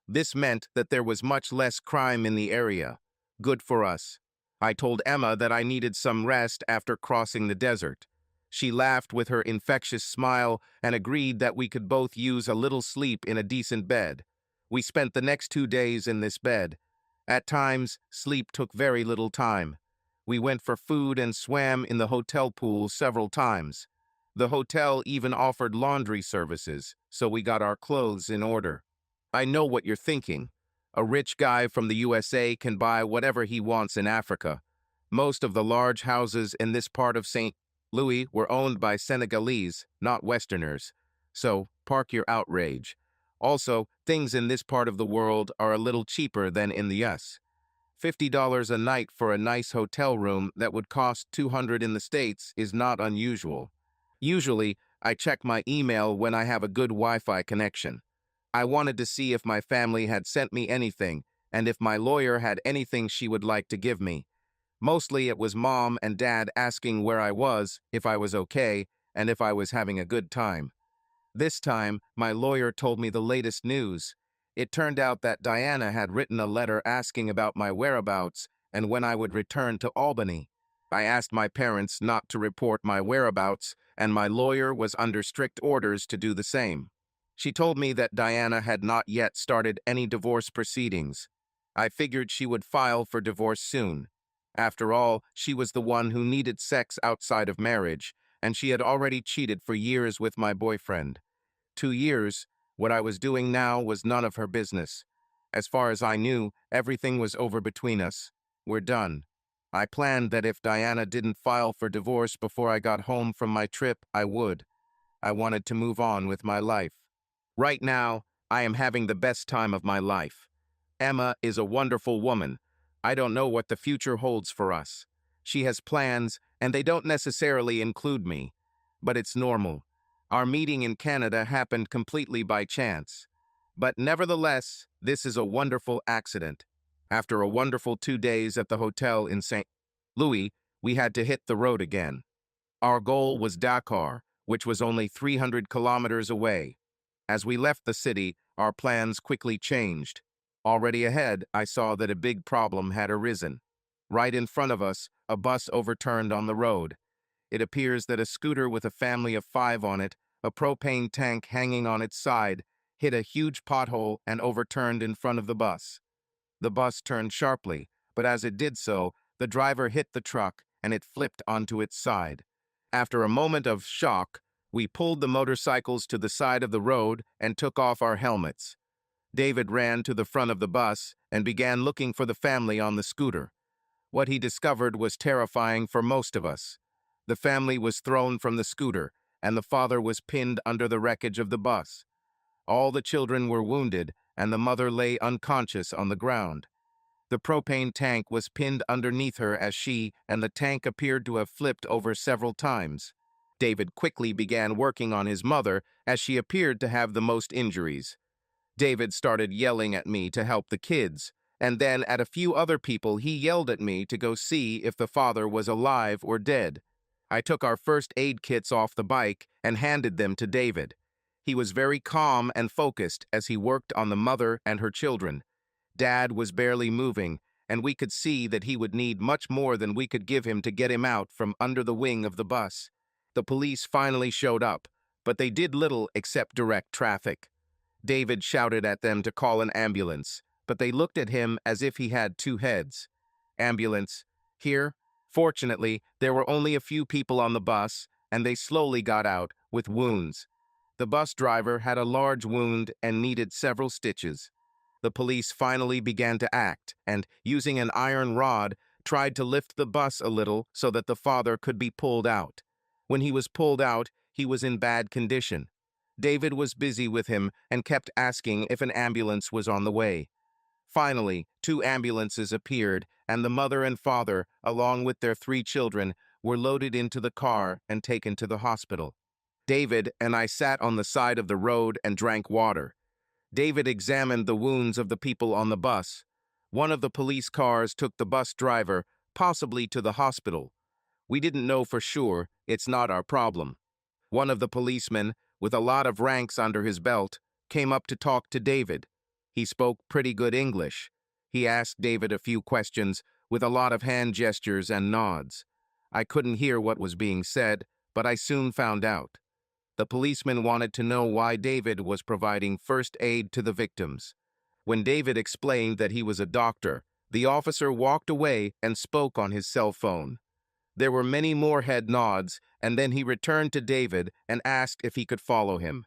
This meant that there was much less crime in the area. Good for us. I told Emma that I needed some rest after crossing the desert. She laughed with her infectious smile and agreed that we could both use a little sleep in a decent bed. We spent the next 2 days in this bed. At times, sleep took very little time. We went for food and swam in the hotel pool several times. The hotel even offered laundry services, so we got our clothes in order. I know what you're thinking. A rich guy from the USA can buy whatever he wants in Africa. Most of the large houses in this part of St. Louis were owned by Senegalese, not Westerners. So, park your outrage. Also, things in this part of the world are a little cheaper than in the US. $50 a night for a nice hotel room that would cost $200 in the States is not unusual. Usually, I check my email when I have a good Wi-Fi connection. I wanted to see if my family had sent me anything, and if my lawyer had anything she would like to give me. Mostly it was Mom and Dad asking where I was, if I was okay, and if I was having a good time. This time, my lawyer told me the latest news. It turned out that Diana had written a letter asking about my whereabouts and when I would return to Albany. I asked my parents not to report my whereabouts, and my lawyer was under strict orders to do the same. She told me that Diana had not yet started any divorce proceedings. I figured she would file for divorce soon. After all, she was the one who needed sex outside of marriage, and she had already cheated for years with my boyfriend. 2 years, what I was doing now was none of her business. As far as I knew, everything was over between us. We're done. I planned that if Diana didn't file for divorce before I got home from my trip, I would. I wanted to move on with my life. Right now, I am having the best time of my life. Emma is a wonderful woman. I don't know what the future holds for us. She has plans, and they don't necessarily include me. But it's normal. Our meeting in Canada happened completely by chance. But nevertheless, this is a wonderful accident. After a wonderful 2 days at the hotel in St. Louis, we had to hit the road again. Our goal was Dakar, which was only 300 kilometers away. As we left the city, our plans quickly changed. Already ahead, I saw that a big problem had arisen. Right in front of us, a bus overturned on the road. It appears that a scooter with a family of 5 on it, a propane tank hanging on its side, hit a huge pothole and overturned in front of the bus. The bus turned sharply, but as it did so, the driver hit the truck and it flipped onto its side. After a moment of shock, we pulled the motorcycles to the side of the road and took off our helmets. David ran to the front of the bus and began looking for the family on the scooter. What he discovered was terrifying for most of us. The family was thrown from the scooter, and the father was pinned under the wreckage of the bus. All the children were wounded, and the mother lay unconscious on the ground. The propane tank was pinned underneath her as she and the tank appeared to have flipped over several times. David quickly began working on his mother as she appeared to have the most injuries. David started yelling at me to help the kids, and then at a few other people he yelled at me to go see if the father was alive or dead. I took our first aid kits off the bike and handed them to David. He was very calm and focused as he worked on the mother and her children. Dad was barely moving, and we could see that he would need much more than we could give him to get him out from under the wing of the bus. The police finally showed up, but they did little except direct traffic. David shouted at them to call an ambulance, but they looked at him as if he had 2 heads. Ambulance, here? Fortunately, there were only a few people on the bus, and they slowly got out with wounds. The bus driver had a large wound and needed several stitches. The police finally began to act and, using an iron rod, tried to lift the bus a little so that the father could be pulled out. When he was pulled out, he was in bad condition. David was busy with him and kept asking if an ambulance was on the way. Finally, 2 ambulances appeared, and the mother and father, along with their 3 children, were loaded into the car and taken to the hospital. David and I sat on the side of the road and drank water. David examined the wounds of the people on the bus. One of the police cars took the bus driver, possibly to the hospital. We didn't know for sure. It's not our problem. One of the policemen, with a lot of ranks under his belt, came up to talk to David. He spoke pretty good English. He asked David a few questions with a lot of hand gestures and nods. I couldn't hear what was being said, but I soon found out. The policeman wanted to know why David was providing first aid to the victims. When David explained that he was a doctor, the officer walked away and spoke on his cell phone. There were many more head nods, and then he returned to David and asked if he could follow him.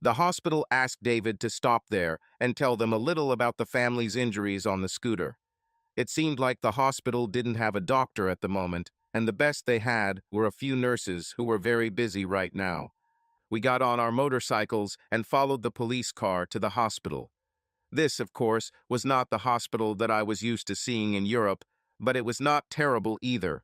The hospital asked David to stop there and tell them a little about the family's injuries on the scooter. It seemed like the hospital didn't have a doctor at the moment, and the best they had were a few nurses who were very busy right now. We got on our motorcycles and followed the police car to the hospital. This, of course, was not the hospital that I was used to seeing in Europe, but it was not terrible either.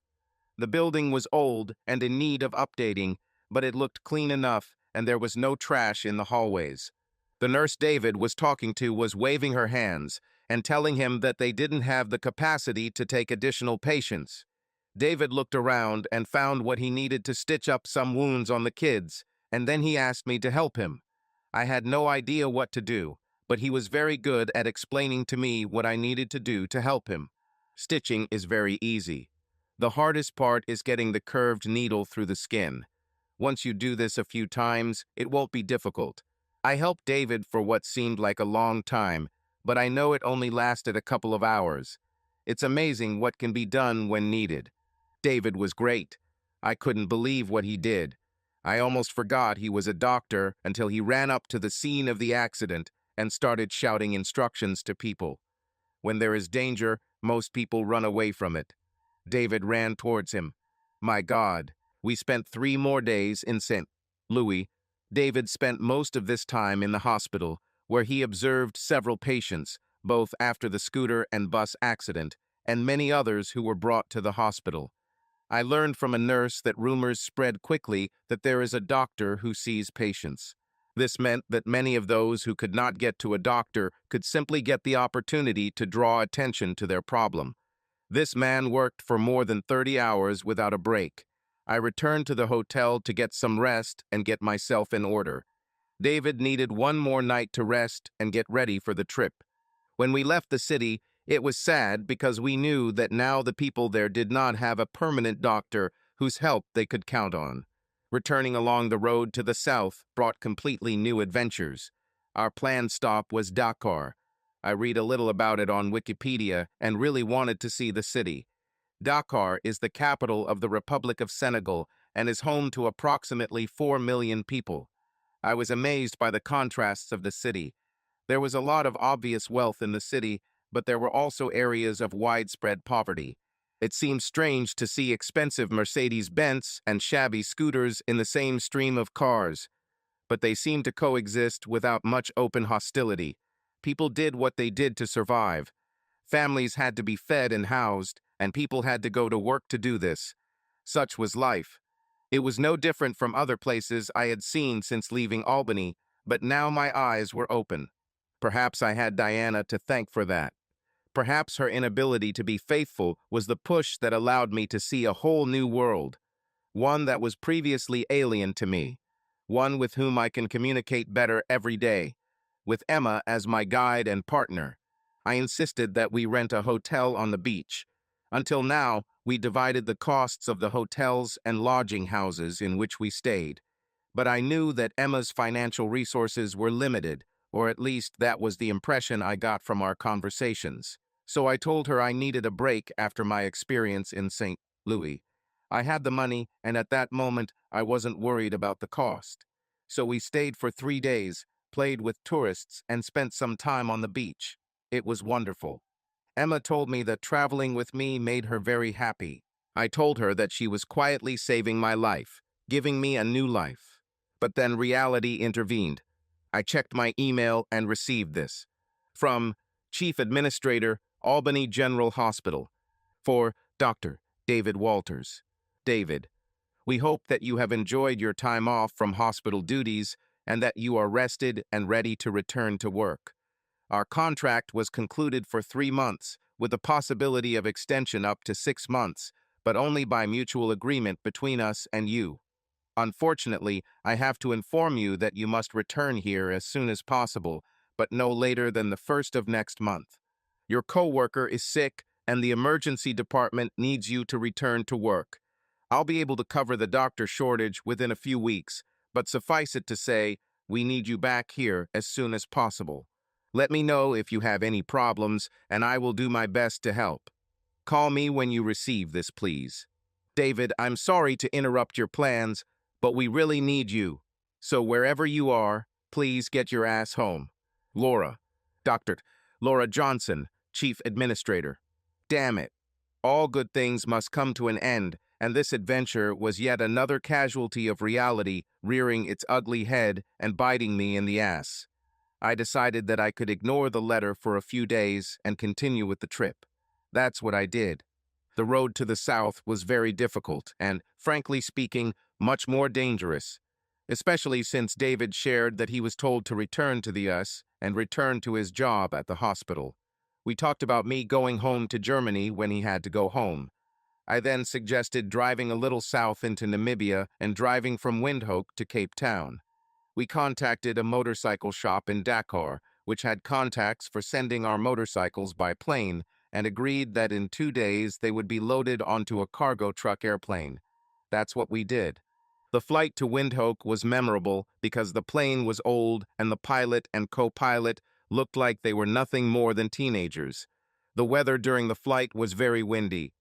The building was old and in need of updating, but it looked clean enough and there was no trash in the hallways. The nurse David was talking to was waving her hands and telling him that they didn't have the capacity to take additional patients. David looked around and found what he needed to stitch up some wounds on the kids, and then he asked me to help him. I had no idea what to do, but he was very good at explaining to me what I needed to do to help him. Stitching is very easy. The hardest part is getting the curved needle through the skin. Once you do this a few times, it won't be difficult. I helped David for what seemed like a long time, but I know it only lasted a couple of hours. It's amazing what can be done when needed. David was great. I couldn't believe what he did. I almost forgot he was a doctor until he ran up to the scene of the accident and started shouting instructions to people. When there is danger, most people run away from it. David ran towards him. My God, we spent 3 more days in St. Louis. David spent most of this time in the hospital, where he observed several patients, both after the scooter and bus accident, and many others who were brought to the hospital. I learned from a nurse that rumors spread quickly that there is a doctor who sees patients. This meant that many of those who could not get to a doctor could simply get the opportunity to draw attention to their problem. This man worked for more than 30 hours without a break. I returned to the hotel to get some rest and get myself in order. David needed 1 more night to rest and get ready for the trip. When we left the city, it was sad because we knew that now the people there did not have a permanent doctor whose help they could count on. Returning along the road to the south brought completely new adventures. Our planned stop was Dakar. I read a little about it on Wikipedia and really wanted to see the city. Dakar is the capital of the Republic of Senegal and is home to approximately 4 million people. I was amazed by the contrasts of the city. There was a lot of obvious wealth in the city, but there were also areas of widespread poverty. It seemed strange to see expensive Mercedes-Benz and shabby scooters in the same stream of cars, but they seemed to coexist without much open hostility. People did what they did to survive. Families had to be fed and housed, and people had to go to work to do this. Such was life. It was no different from other places I had seen since leaving Albany, but now my eyes were open. Perhaps I had Diana to thank for that. Perhaps her inability to be faithful was the push that allowed me to see a whole new world, one that was previously alien to me, one with whom I can communicate better every day. With Emma as my guide and partner, I insisted that we rent a hotel on the beach. Until now, we divided the costs of the hotels and lodging houses in which we stayed. But I knew that Emma's financial resources were limited, or at least that was the impression I got from our conversations. So I told her I needed a break after my experience in St. Louis. I had the money, and at that moment, I wasn't worried about the cost. So we stayed for 3 days, played with tourists, and spent some time on the beach. It was wonderful. Emma told me that traveling with me made her very happy. I told her that she was quietly saving my life, giving me a new life. But then reality intervened. I checked my email and received this. From Chief Administrator, Albany General Hospital. For Dr. David Walters. David, we hope that you have enjoyed your time off from hospital duties and that you are rested and ready to return to work. Our contract was concluded for 3 months, with the possibility of extension up to 6 months, but only by mutual agreement between us and you. Unfortunately, I have to inform you that you must return here as soon as possible, but no later than the 1st of next month. Your coworker is sick, and the emergency department needs you to return to work. I'll be able to cover the doctor shortage within a few weeks, but suffice it to say, we need you back here as soon as possible. Let me know if you have any problems, and I will do my best to help. Call me when you receive this, please. David, I'm sorry to interrupt your plans, but we really need you. So wherever you are, please get your ass home. Laura. Dr. Laura Johnson, Chief Administrator. Damn it. All good things must come to an end, and this adventure was yet another casualty of reality rearing its ugly head and biting me in the ass. I decided that I could ignore the letter for a few days and continue with the trip. That's what I did. The road to the south was very difficult and, frankly speaking, much more dangerous, especially since David shared that he was told to return to the US and return to his job at the hospital. We talked about me going home to Germany when he had to go home. I then suggested driving a little south into Namibia and driving from Windhoek to Cape Town. We contacted a motorcycle shop in Dakar, which had contacts for sending our motorcycles by plane, and agreed that in 2 days they would be loaded onto a cargo truck airplane. That's what we did. The flight to Windhoek was memorable because the plane was old and the pilot and co-pilot looked like they were nothing more than teenagers. The weather during the flight was very windy.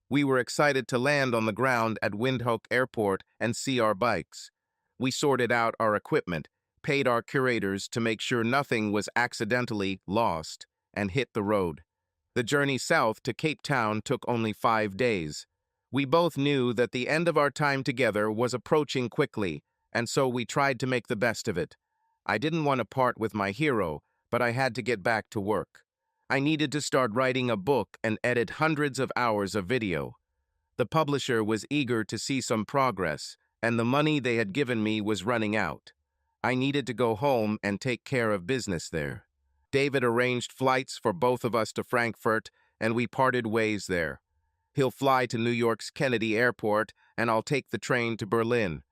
We were excited to land on the ground at Windhoek Airport and see our bikes. We sorted out our equipment, paid our curators to make sure nothing was accidentally lost, and hit the road. The journey south to Cape Town took only 5 days. We both knew that the end of our time together was approaching quickly, and so we tried to make the best of it. I didn't want to part with my hero, but I had to get back to work. I needed to start writing a book and edit hundreds of hours of video. The publisher was eager to see some progress, and the money they had given me was running out. I needed to go home and take care of business there. David arranged flights for both of us to Frankfurt, and we parted ways there. He'll fly to New York's Kennedy Airport, and I'll take the train to Berlin.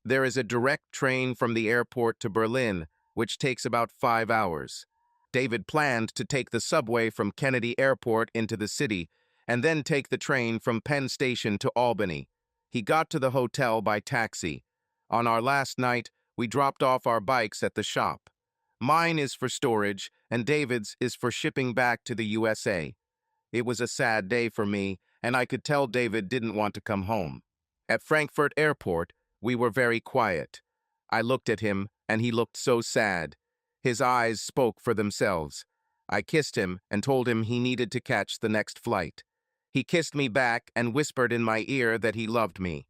There is a direct train from the airport to Berlin, which takes about 5 hours. David planned to take the subway from Kennedy Airport into the city, and then take the train from Penn Station to Albany. He got to the hotel by taxi. On our last night, we dropped off our bikes at the shop. Mine is for storage, and David's is for shipping back to the USA. It was a sad day for me, and I could tell David didn't want to come home. At Frankfurt Airport, we were very quiet. I looked at him, and he looked so sad. His eyes spoke for themselves. I kissed him and told him he needed to catch the next flight. He kissed me back and whispered in my ear that he loved me.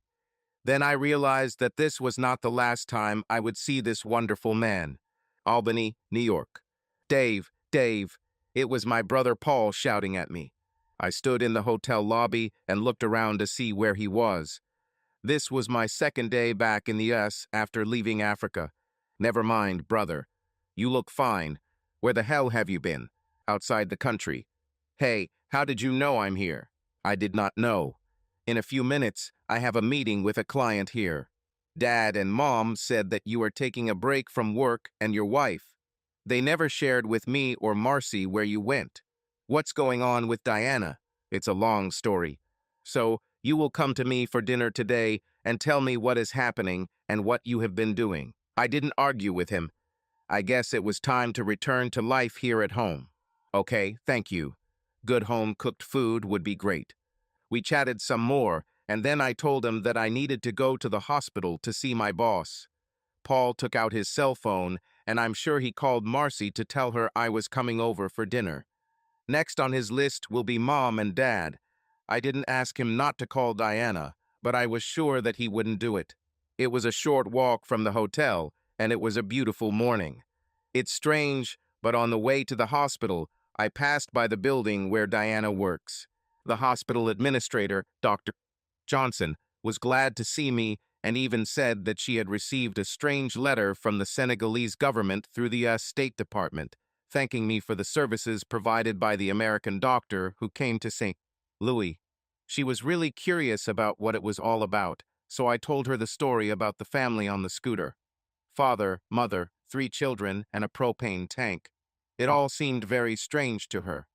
Then I realized that this was not the last time I would see this wonderful man. Albany, New York. Dave, Dave. It was my brother Paul shouting at me. I stood in the hotel lobby and looked around to see where he was. This was my second day back in the US after leaving Africa. Never mind, brother. You look fine. Where the hell have you been? Outside the country. Hey, how did you know I'm here? I did not know. In a few minutes, I have a meeting with a client here. Dad and Mom said that you are taking a break from work and your wife. They never shared with me or Marcy where you went. What's going on with Diana? It's a long story. So, you will come to me for dinner today and tell me what is happening and what you have been doing. I didn't argue with him. I guess it was time to return to life here at home. Okay, thank you. Good home-cooked food would be great. We chatted some more, and then I told him that I needed to go to the hospital to see my boss. Paul took out his cell phone, and I'm sure he called Marcy to tell her I was coming over for dinner. Next on his list will be Mom and Dad. I didn't ask him not to call Diana, but I was sure that he wouldn't do it. It was a short walk from the hotel, and it was a beautiful morning. It's strange, but on the way to the hospital, I passed by the building where Diana works. The hospital administrator, Dr. Johnson, was glad to see me and even said that she had received a strange letter from the Senegalese government through the State Department, thanking me for the services provided by the American doctor who came to St. Louis. She was really curious about what it was all about, so I told her the story about the family on the scooter. Father, mother, 3 children, and a propane tank. It all seemed very strange to her.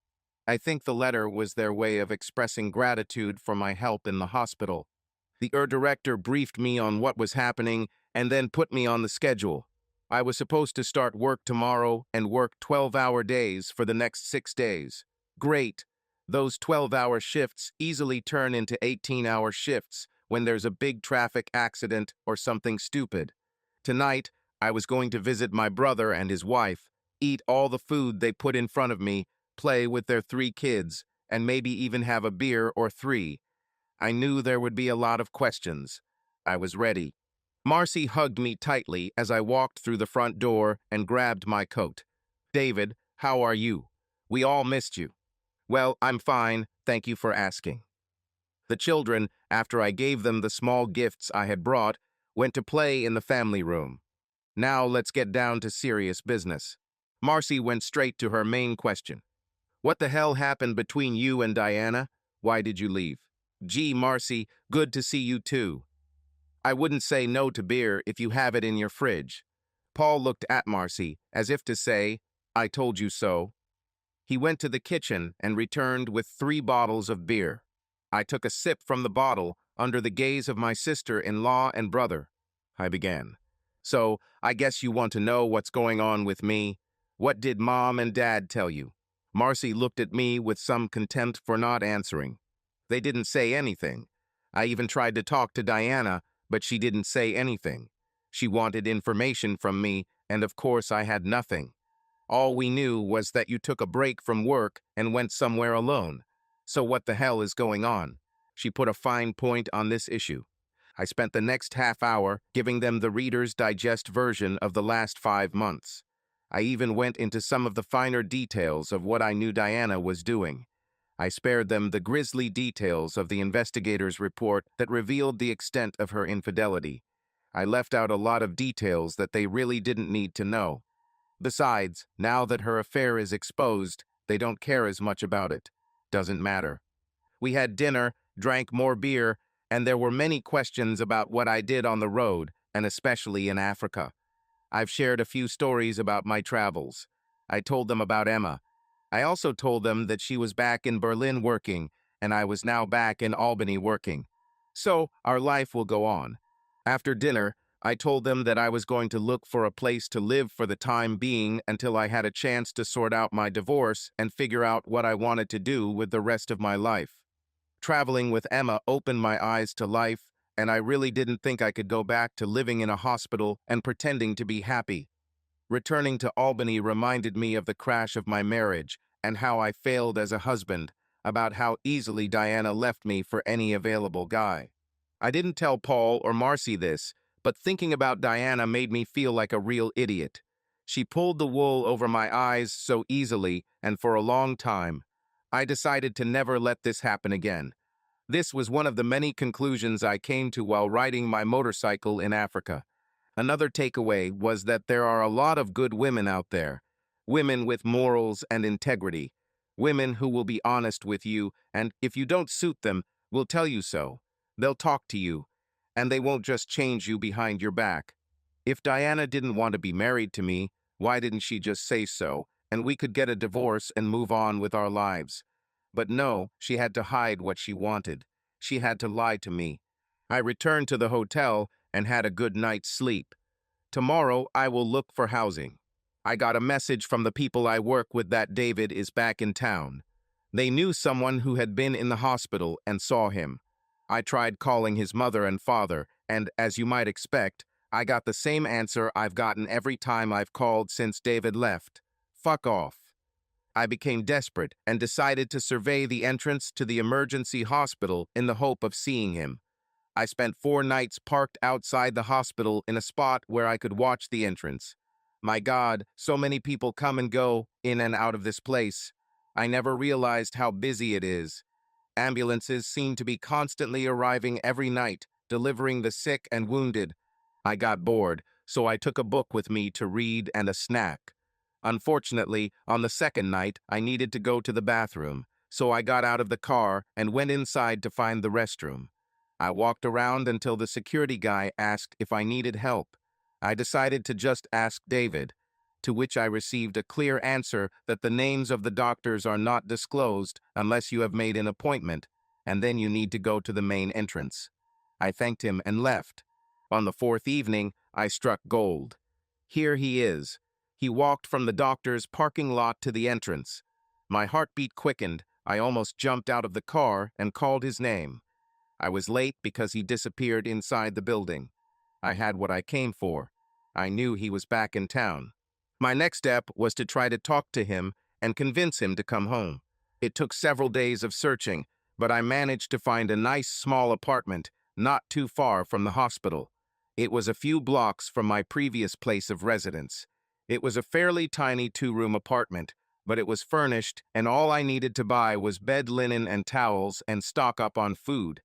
I think the letter was their way of expressing gratitude for my help in the hospital. The director briefed me on what was happening and then put me on the schedule. I was supposed to start work tomorrow and work 12-hour days for the next 6 days. Great. Those 12-hour shifts easily turn into 18-hour shifts when there's a big traffic accident or something stupid. Tonight, I was going to visit my brother and his wife, eat all the food they put in front of me, play with their 3 kids, and maybe even have a beer or 3. I knew there would be a lot of questions. I was ready. Marcy hugged me tightly as I walked through the front door and grabbed my coat. David, how are you? We all missed you. Well, I'm fine, thank you for asking. The children, after I gave them the small gifts I had brought, went to play in the family room. Now let's get down to serious business. Marcy went straight to her main question. What the hell happened between you and Diana? Why did you leave? Gee, Marcy, good to see you too. I wouldn't say no to beer if you have it in your fridge. Paul looked at Marcy, as if to say, I told you so. He went to the kitchen and returned with 3 bottles of beer. I took a sip from the bottle under the gaze of my sister-in-law and brother. I began. So, I guess you want to know what's going on with me? What did Mom and Dad tell you? Marcy looked at me with some contempt for not answering. They didn't say anything. I even tried to talk to Diana, but she didn't say anything. She wanted information from me, and of course I had nothing. All we knew was that you took a break from work and went somewhere alone. So what the hell is going on? She put a fine point on this issue. I spent the next half hour giving them the Reader's Digest version of the last 5 months. I even went into some of the finer details of what I knew Diana was doing. I spared them the grisly details of the investigator's report that revealed the extent of her infidelity. I left out a lot of details that they really didn't need to know. Besides, now that her affair is exposed, they don't care as much about it. Doesn't matter. We had dinner, drank more beer, and there were many questions about what I did on the road, and especially in Africa. I've shared a few stories about my travels. I told them about Emma. I also told them that she was back in Berlin working, and I was now back in Albany working. So, our life will go on. After dinner, I told them that I was going to look for a place to live for the time being until I had a chance to sort out my divorce and figure out what I wanted to do with the rest of my life. Traveling with Emma opened my eyes to life, and I really didn't think I could go back to living in a hospital and pretending to be happy. Returning to Albany reminded me of the crash of my marriage and how I failed as a husband, about how easily Diana left me for any available guy. I didn't tell Paul or Marcy this, but thinking about Diana made me feel like a real idiot. She pulled the wool over my eyes so easily and for a long time. I decided to never let this happen again. This was one of the many conclusions I came to while riding my motorcycle in Africa. Another takeaway was that there are a lot of good women out there, women with morals and integrity, women who will be honest with you, and if you don't suit them, will tell you so. They'll talk to you, and they won't just change you behind your back. If Diana didn't want to be married to me, why didn't she just say so, and we could get a divorce and move on with our lives? But no, she had to hide what she wanted. She had to lie to me. I returned to the hotel and had a good night's sleep. Tomorrow, I will look for housing. I got a message from the people I work with that David is back in town. They knew someone who had been in the hospital and saw him. I tried calling his mother and father, and as you might expect, I got the same answer I've gotten every time I've called since David left. Fuck off. I became desperate and decided to survey the entrance to the emergency hospital in the hope of seeing him. I spent 4 nights parked outside the hospital in a spot where I could watch the entrance. My God, so many people come and go in and out of this place. I never realized how busy it is. Ambulances seem to be constantly arriving every night, delivering the sick and wounded. I got bored, so I took a book with me to read and a snack. Unfortunately, on the second night, I needed to go to the bathroom, so I got out of the car and went inside to find the restroom. I walked around until the security guy asked if I needed help. I decided to just ask David, to which I received a clear answer that the names of the doctors are not disclosed unless you have made an appointment, and then you need to go to the main entrance. I thanked him and left. On the 4th evening, I struck gold. Here he is. He walked from the doctor's parking lot to the entrance. My heartbeat quickened. I almost jumped out of the car and called his name. I was late because he disappeared inside the building. I had what I came for. I knew he was back in town. My next step was to try to talk to him and convince him to come home. It took several days of searching, but I managed to find a nice small apartment not too far from the hospital. It was a few blocks from my previous place of residence. It was a fairly tiny 2-room apartment, but it was furnished, and all I needed to buy was bed linen and towels and stock up on food.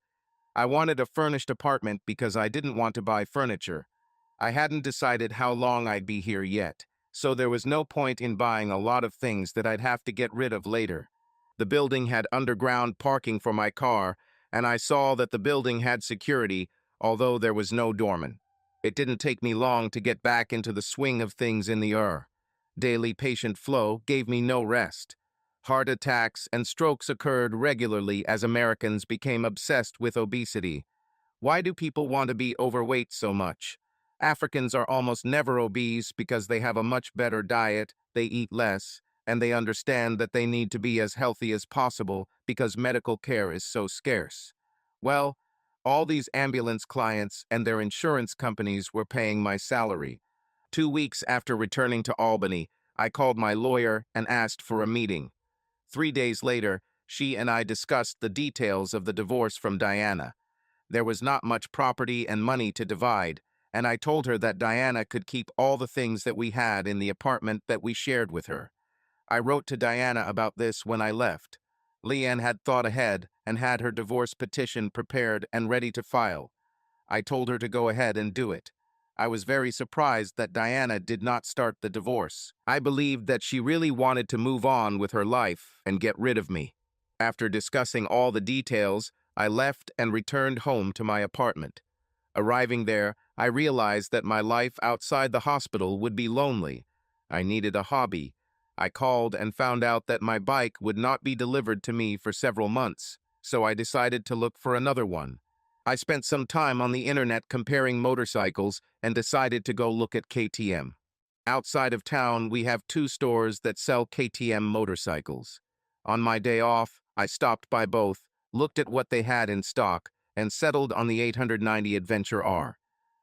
I wanted a furnished apartment because I didn't want to buy furniture. I hadn't decided how long I'd be here yet, so there was no point in buying a lot of things that I'd have to get rid of later. The building had underground parking for my car, and I saw that the building had security, although there was no doorman. It didn't take me long to get back into the swing of things in the ER. Daily patient flow gave me no rest. Heart attacks and strokes occurred regularly as Americans became obsessed with obesity. Why do people want to be overweight so much? Africans are almost never obese because they have a much better diet, they eat less, and they understand that they need to be as healthy as possible because medical care is so scarce. Well, all these ambulance clients and their insurance companies were paying my salary. 2 weeks after returning to Albany, I called my lawyer and asked for a meeting. 3 days later, she and I discussed the details of the divorce from Diana. There was not much property and money to divide, and I told her that Diana could keep all the things that we had in the apartment that we shared with her. I wrote to Diana about this when I left. Leanne had thought ahead and had her divorce petition prepared and ready to file. I told her to go ahead and do it. I was very surprised that Diana did not start the divorce. I believed that she really wanted to move on with her life and get rid of me. After discussing all the details, I left and returned home to my apartment. Arriving there, I realized that my life outside the hospital would be lonely. I needed a hobby. I called and found out that my bike would not be delivered to me for several months, so I decided to look for another one. I spent some time on the internet comparing motorcycles and decided to go look at KTM. Outside of town, we have 2 stores that sell KTM motorcycles. On my day off, I stopped by both, looked at what they had in stock, and settled on the 890 Adventure R.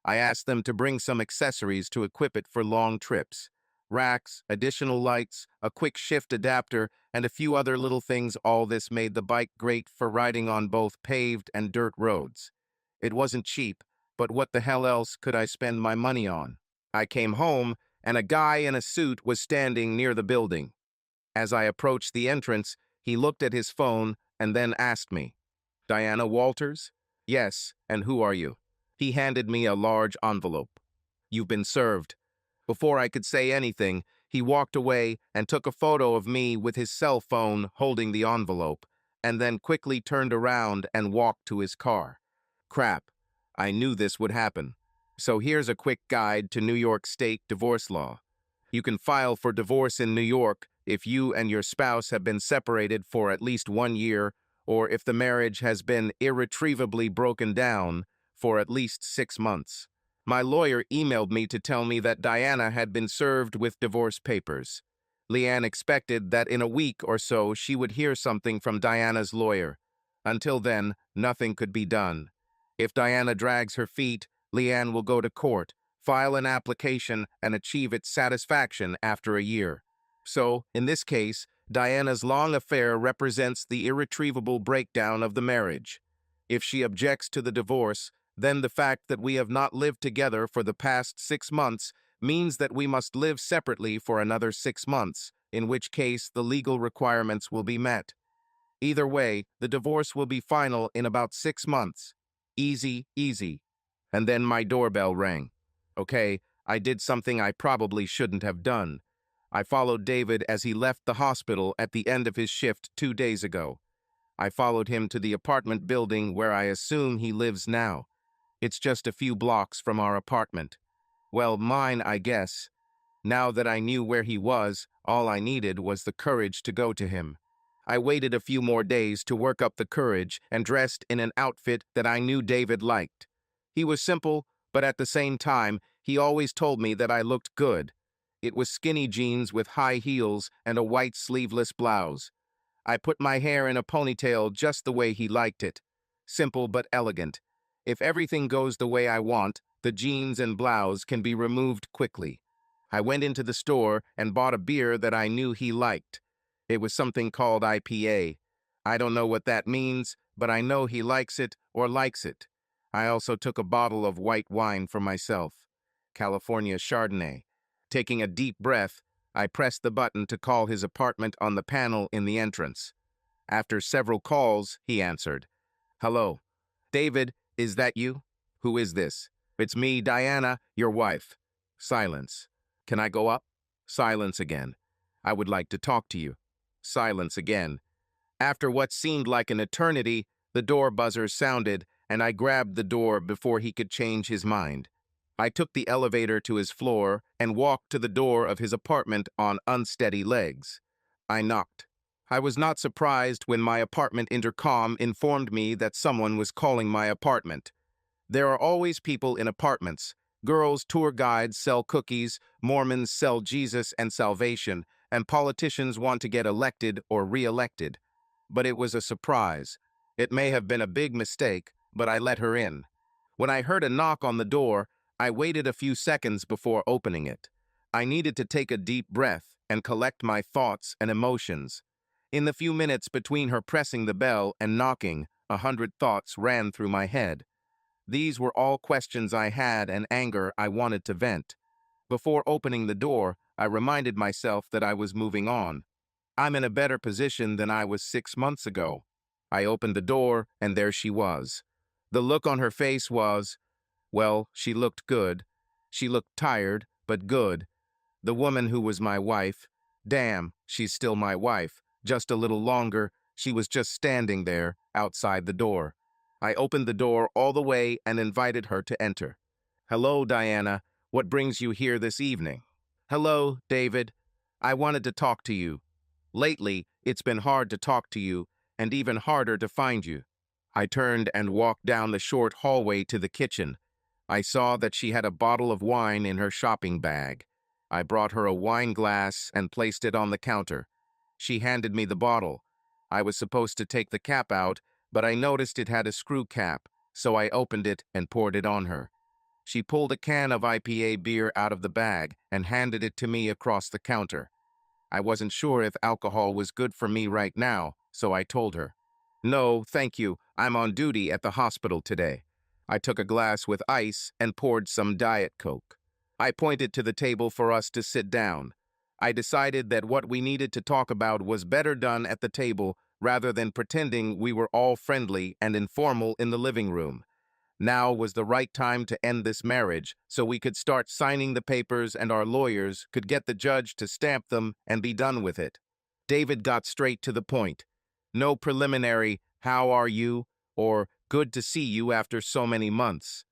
I asked them to bring some accessories to equip it for long trips. Racks, additional lights, a quick shift adapter, and a few other little things. All this made the bike great for riding on both paved and dirt roads. It wasn't cheap, but what the hell else could I spend my money on? I came home, and a guy in a suit was standing near the building. As I approached the entrance, he looked at his phone and then asked me, "Diana Walters?" "Yes, and who are you?" He handed me a large envelope. "You've been served." Before I could say anything, he walked away and took a photo of me with his cell phone holding the envelope, and then quickly turned around and walked to his car. Crap, I knew this would happen. So here's a quick guide to New York State divorce law. You can file for divorce in New York if you and your spouse have been separated for at least 1 year, or if the marriage has been irretrievably broken down for at least 6 months. My lawyer emailed me to tell me that Diana had been served with divorce papers. Leanne expected that in a week or so she would hear something from Diana's lawyer. Until then, nothing could be done. If Diana drags her feet, Leanne will go to court, file an application, and achieve its satisfaction after a year. So, in this case, Diana's long affair represents the irretrievable breakdown of the marriage. If she objects to the divorce, then the fact that we have not lived together for the past 6 months means that we must live separately for another 6 months, in which case the legal requirements will be met. Either way, the divorce will be final in about 6 months. Easy, easy. And then my doorbell rang. Okay, I did something I probably shouldn't have done. I followed David as he left the hospital at the end of his shift 2 days ago. I followed him to the apartment building where I assume he lives now. It's just a few blocks from our apartment. Well, mine, I guess. Now that I knew where he was, all I needed was the courage to go to him. I waited a few more days to work up the courage and dressed in an outfit that I knew David liked. He was simple, but at the same time, he always told me that I looked good. It was skinny jeans with high heels and a white sleeveless blouse. I put my hair in a ponytail just the way he liked it. Simple but elegant. If everything goes the way I want, the jeans and blouse can be removed quickly. I went into the store and bought a beer that I knew he liked. It was something called IPA. I don't know what that means, but I know he likes it or likes it. I also took a bottle of white wine for myself. California Chardonnay. Taking a deep breath, I pressed the button to call his apartment on the panel in the entrance. After several calls, he answered. "Hello. David, is that you? Who is this?" "It's me, Diana, your wife." Silence. "Can I go up?" Silence again. "I would like to talk to you." Silence again. After what seemed like an eternity, The door buzzer sounded, and I grabbed the door before he could change his mind. I took the elevator to his floor and walked to the door of his apartment on unsteady legs. I knocked. I was not surprised when my apartment intercom informed me that someone was calling my apartment. There are always people in apartments. Girls' tour guides sell cookies, Mormons sell Jesus and salvation, and politicians want to get elected or re-elected. But it was a surprise. It may have been a big mistake, but I let her in. When I heard a knock on the door, I waited a few seconds before opening it. I needed to take a deep breath and collect my thoughts and emotions. In the few minutes between her pressing the bell and knocking, 100 thoughts ran through my head. These were all questions I had and anger I wanted to vent. Before opening the door, I reminded myself that I was moving on. I'm in a better position than I was 6 months ago. I opened the door, and there she was. The look on her face was, well, she looked good. She looked tired, but good. The woman who was my wife. Damn, she's still my wife. Just a little longer. She was just standing there, outside the door. I opened the door all the way and invited her to enter. Hello, Diana. What brings you here this evening? Hello, David. I wanted to talk to you. Lately, it's been hard to talk to you, and even harder to find you. I turned and walked down the short hallway to the kitchen. I saw that she had a bottle of wine in her shopping bag. I brought her a wine glass and placed it on the counter. She handed me the bottle. I was supposed to take the cap out, but I noticed it had a screw cap, so I opened it and poured it on her. She pulled a can of IPA beer out of the bag and handed it to me across the counter. I wasn't sure if alcohol was good for me right now, so I told her. No, thank you. I'm on duty at the hospital today. I took a glass with ice and poured some Diet Coke. I pointed to the table for us to sit down. I decided that what we needed to talk about was better done at the table rather than pretending we were all friendly and informal in the living room. Now was the right time to end this marriage so we could start signing the papers and our lawyers could get the judge to stamp them and be done with it. David got straight to the point. No preliminary, how are you, or good to see you after so many months.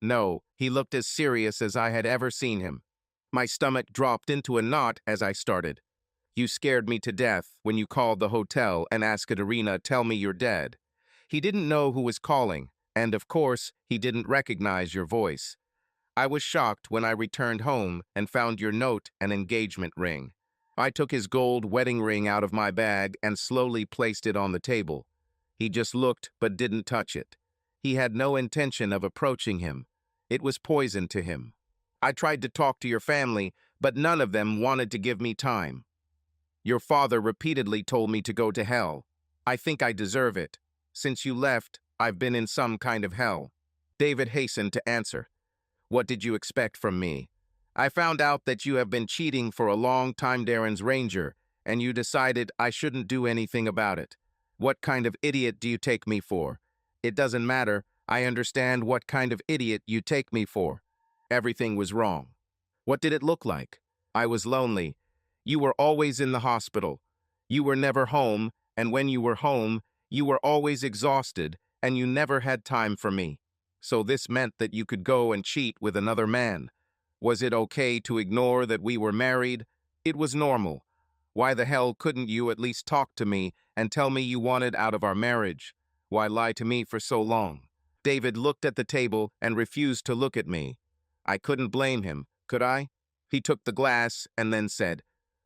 No, he looked as serious as I had ever seen him. My stomach dropped into a knot as I started. You scared me to death when you called the hotel and asked Katerina, tell me you're dead. He didn't know who was calling, and of course, he didn't recognize your voice. I was shocked when I returned home and found your note and engagement ring. I took his gold wedding ring out of my bag and slowly placed it on the table. He just looked but didn't touch it. He had no intention of approaching him. It was poison to him. I tried to talk to your family, but none of them wanted to give me time. Your father repeatedly told me to go to hell. I think I deserve it. Since you left, I've been in some kind of hell. David hastened to answer. What did you expect from me? I found out that you have been cheating for a long time, Darren's Ranger, and you decided I shouldn't do anything about it. What kind of idiot do you take me for? It doesn't matter. I understand what kind of idiot you take me for. Everything was wrong. What did it look like? I was lonely. You were always in the hospital. You were never home, and when you were home, you were always exhausted, and you never had time for me. So this meant that you could go and cheat with another man. Was it okay to ignore that we were married? It was normal. Why the hell couldn't you at least talk to me and tell me you wanted out of our marriage? Why lie to me for so long? David looked at the table and refused to look at me. I couldn't blame him, could I? He took the glass and then said,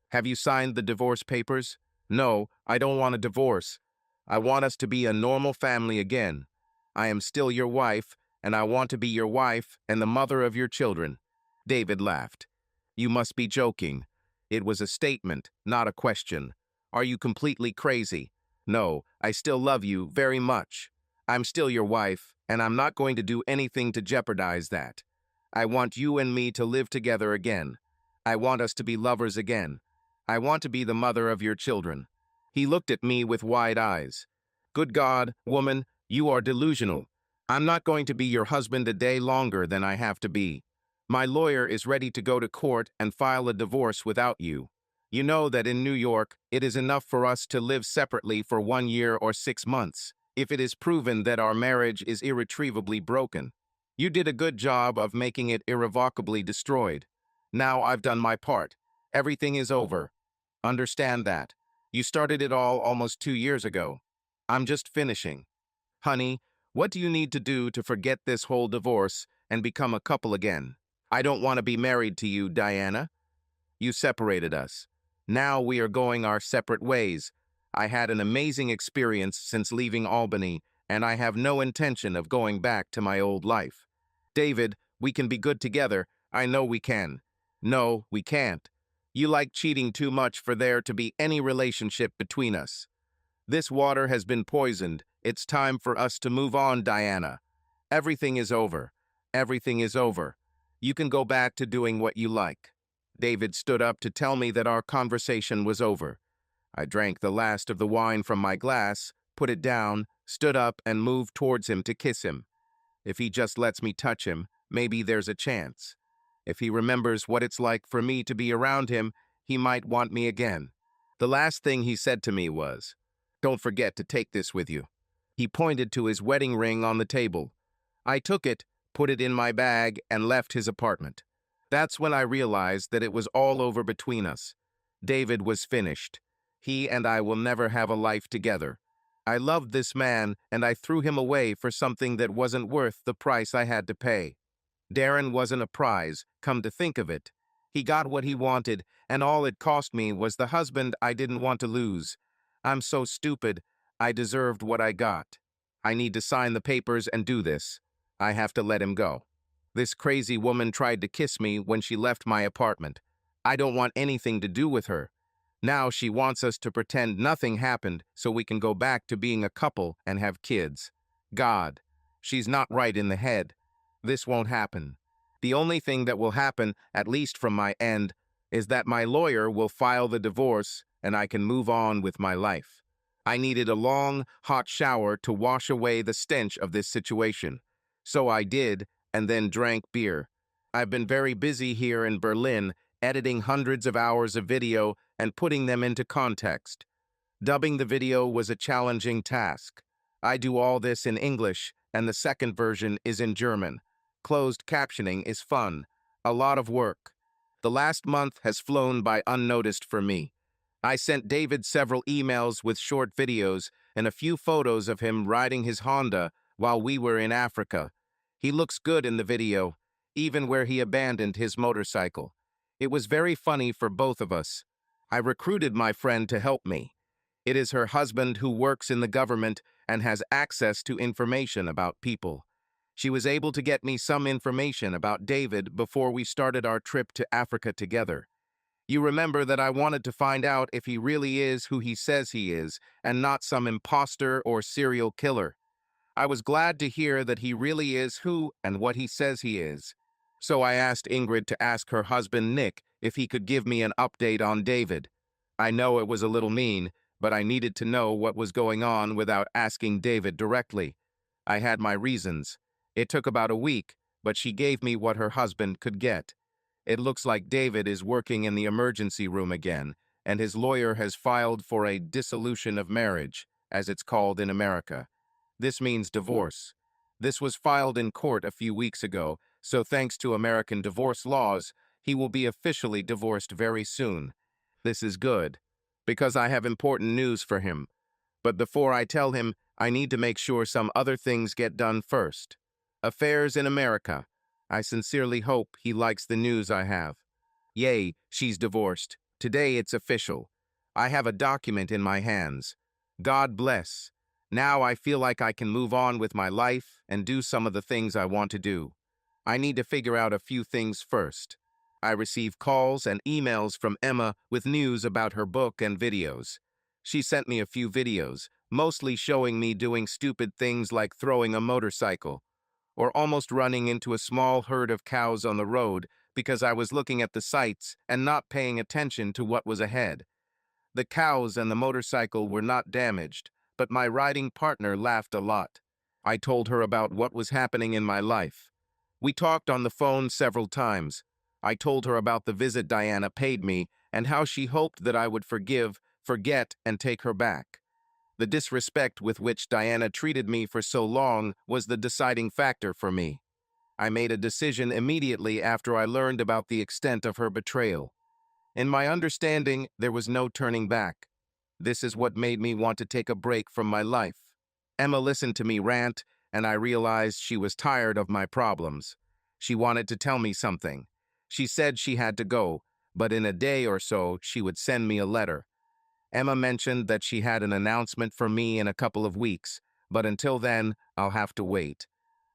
have you signed the divorce papers? No, I don't want a divorce. I want us to be a normal family again. I am still your wife, and I want to be your wife and the mother of your children. David laughed. You must be joking. It was a statement, not a question. Are you completely crazy? No, I still love you very much. I'm still your wife, and I'm not going to do anything to jeopardize that. I want you and me to live together again. I want us to be lovers again. I want to be the mother of your children. He looked at me with wide eyes. Good God, woman, you are delusional. I'm not going to be your husband a day longer than I have to be. My lawyer is ready to go to court and file a divorce without you. You know that in New York, it is enough for us to live separately for 1 year or 6 months. if it is proven that our marriage is irretrievably broken. You did a good job of making it irrevocably destroyed. Now I've done my part. Everything is over. Understand that. You started it all almost 2 years ago. I'm just finishing. Honey, what do you need to do to forget this whole divorce and become a couple again? I don't want to be married to you, Diana. You separated us. Now we are going our separate ways. I had an amazing experience since leaving Albany, and I have no intention of going back to my old life. David, we can be good together. I know we can. No, we can't. You like cheating too much for there to be any relationship between us. This water has been poisoned. It's time for us to move on, Diana. Everything is over. Everything is over. You can go back to doing what you like. David stood up to tell me that our conversation was over. I drank the last of the wine from my glass, put it down, stood up, and moved towards him to kiss him. If he just lets me touch him, maybe there's a chance. If he remembers what it's like for me to be around him, he might want me again. The last thing he said to me was, "Don't forget to take this with you." He pointed to his wedding ring on the table. I took it, put it in my bag, and left his apartment. That's when I realized that it was all over between us. David was finished. He and I will never have a life together. I loved this man, and I threw him away for something that wasn't worth the price I had to pay. Darren wasn't a prize, come to think of it. He got what he wanted, and all it cost me was the husband I didn't want to lose. I'm so stupid. I deserved what I got. I need to sign the papers and do this. I have to let him go. This crazy woman tried to kiss me when she left my apartment. I don't want anything to do with her. Now she wants us to pretend nothing happened so we can go back to being a couple and have kids. God, she's not right in the head. This won't happen. The only thing that will happen, at least from my end, is that my lawyer will file the divorce and I can move on with my life. I needed a long, hot shower to wash away the stench of this situation. So I did, and then drank beer. I've been very busy here in Berlin, editing hundreds of hours of video and putting them into context. Dubbing the video was a challenging task. I do all this in English, and the second version is in German. Closed captioning is fun. A lot of work. The last month has flown by unnoticed for me. I sent David several emails with short videos and a few photos of him riding his Honda while we were in Africa. He looks good in the video, even where he abandoned his motorcycle. It was very funny for both of us. I recruited my friend to help me. It is her husband who works in the government and has access to information about people. She was able to get me some information about David before we started our trip to Africa together. You remember that I wanted to find out if he really is who he says he is, and not some imposter or serial killer. I was glad to hear that he really is who and what he says he is. So I asked Ingrid to ask her husband Nick if he could give me an update on David. I know it was a little mean, but I needed to know what was going on without asking David directly. I had my reasons. It took about a week, but she gave me what her husband could get. It looks like David is working in the emergency room again, and his lawyer has filed for a dissolution of marriage, as it's called in America. This means divorce. This was filed in court a few weeks ago, so thanks to American divorce laws, he will be officially divorced very soon. This is good, because I have important news for him. But before I tell him, I need to make sure some other things get done first. Affairs in America. I sincerely hope he likes the news I have. Yay, she's divorced. Today it's official. I have a document in my hands. God bless. Now I feel like I can move on with my life and do some of the things I want to do. I need to figure out a few things first. I receive calls and emails from Emma with news about her book and videos. She sent me a few videos, mostly showing me doing stupid things like throwing a motorcycle, or almost running into a small herd of cows on the road because I was looking at the sights and not paying attention to what was ahead. The cows and the motorcycle were not damaged, but my riding partner laughed a lot. I told her about what was happening in my life. We talked on the phone several times. I told her about the visit Diana paid me and how she hoped that I would forgive, forget, and take her back. The disrespect with which Diana treated me for so long was the deciding factor for me. I made a decision immediately after I learned about the extent of her betrayal. In my understanding, there was no turning back. This is what made me want to take a break from my life. Emma listened to me rant, and I realized she was tired of my problems. She wanted to tell me something. She said she had to go, but in a day or so, she would send me a letter. Emma mentioned that she had an announcement for me in a couple of weeks, but until then, I'll have to wait.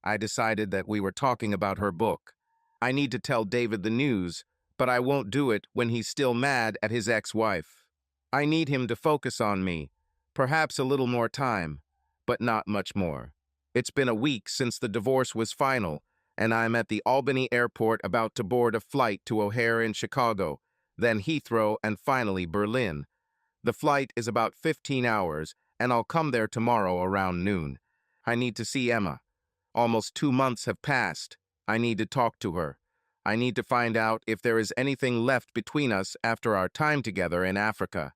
I decided that we were talking about her book. I need to tell David the news, but I won't do it when he's still mad at his ex-wife. I need him to focus on me, perhaps a little more time, but not much more. It's been a week since the divorce was final, and I'm at the Albany airport about to board a flight to O'Hare in Chicago, then Heathrow, and finally Berlin. The flight is about 15 hours, and I'll come there tomorrow around noon. I need to see Emma. Almost 2 months have passed. I need to talk to her. I need to find out if there is anything left between us after our time together in Africa.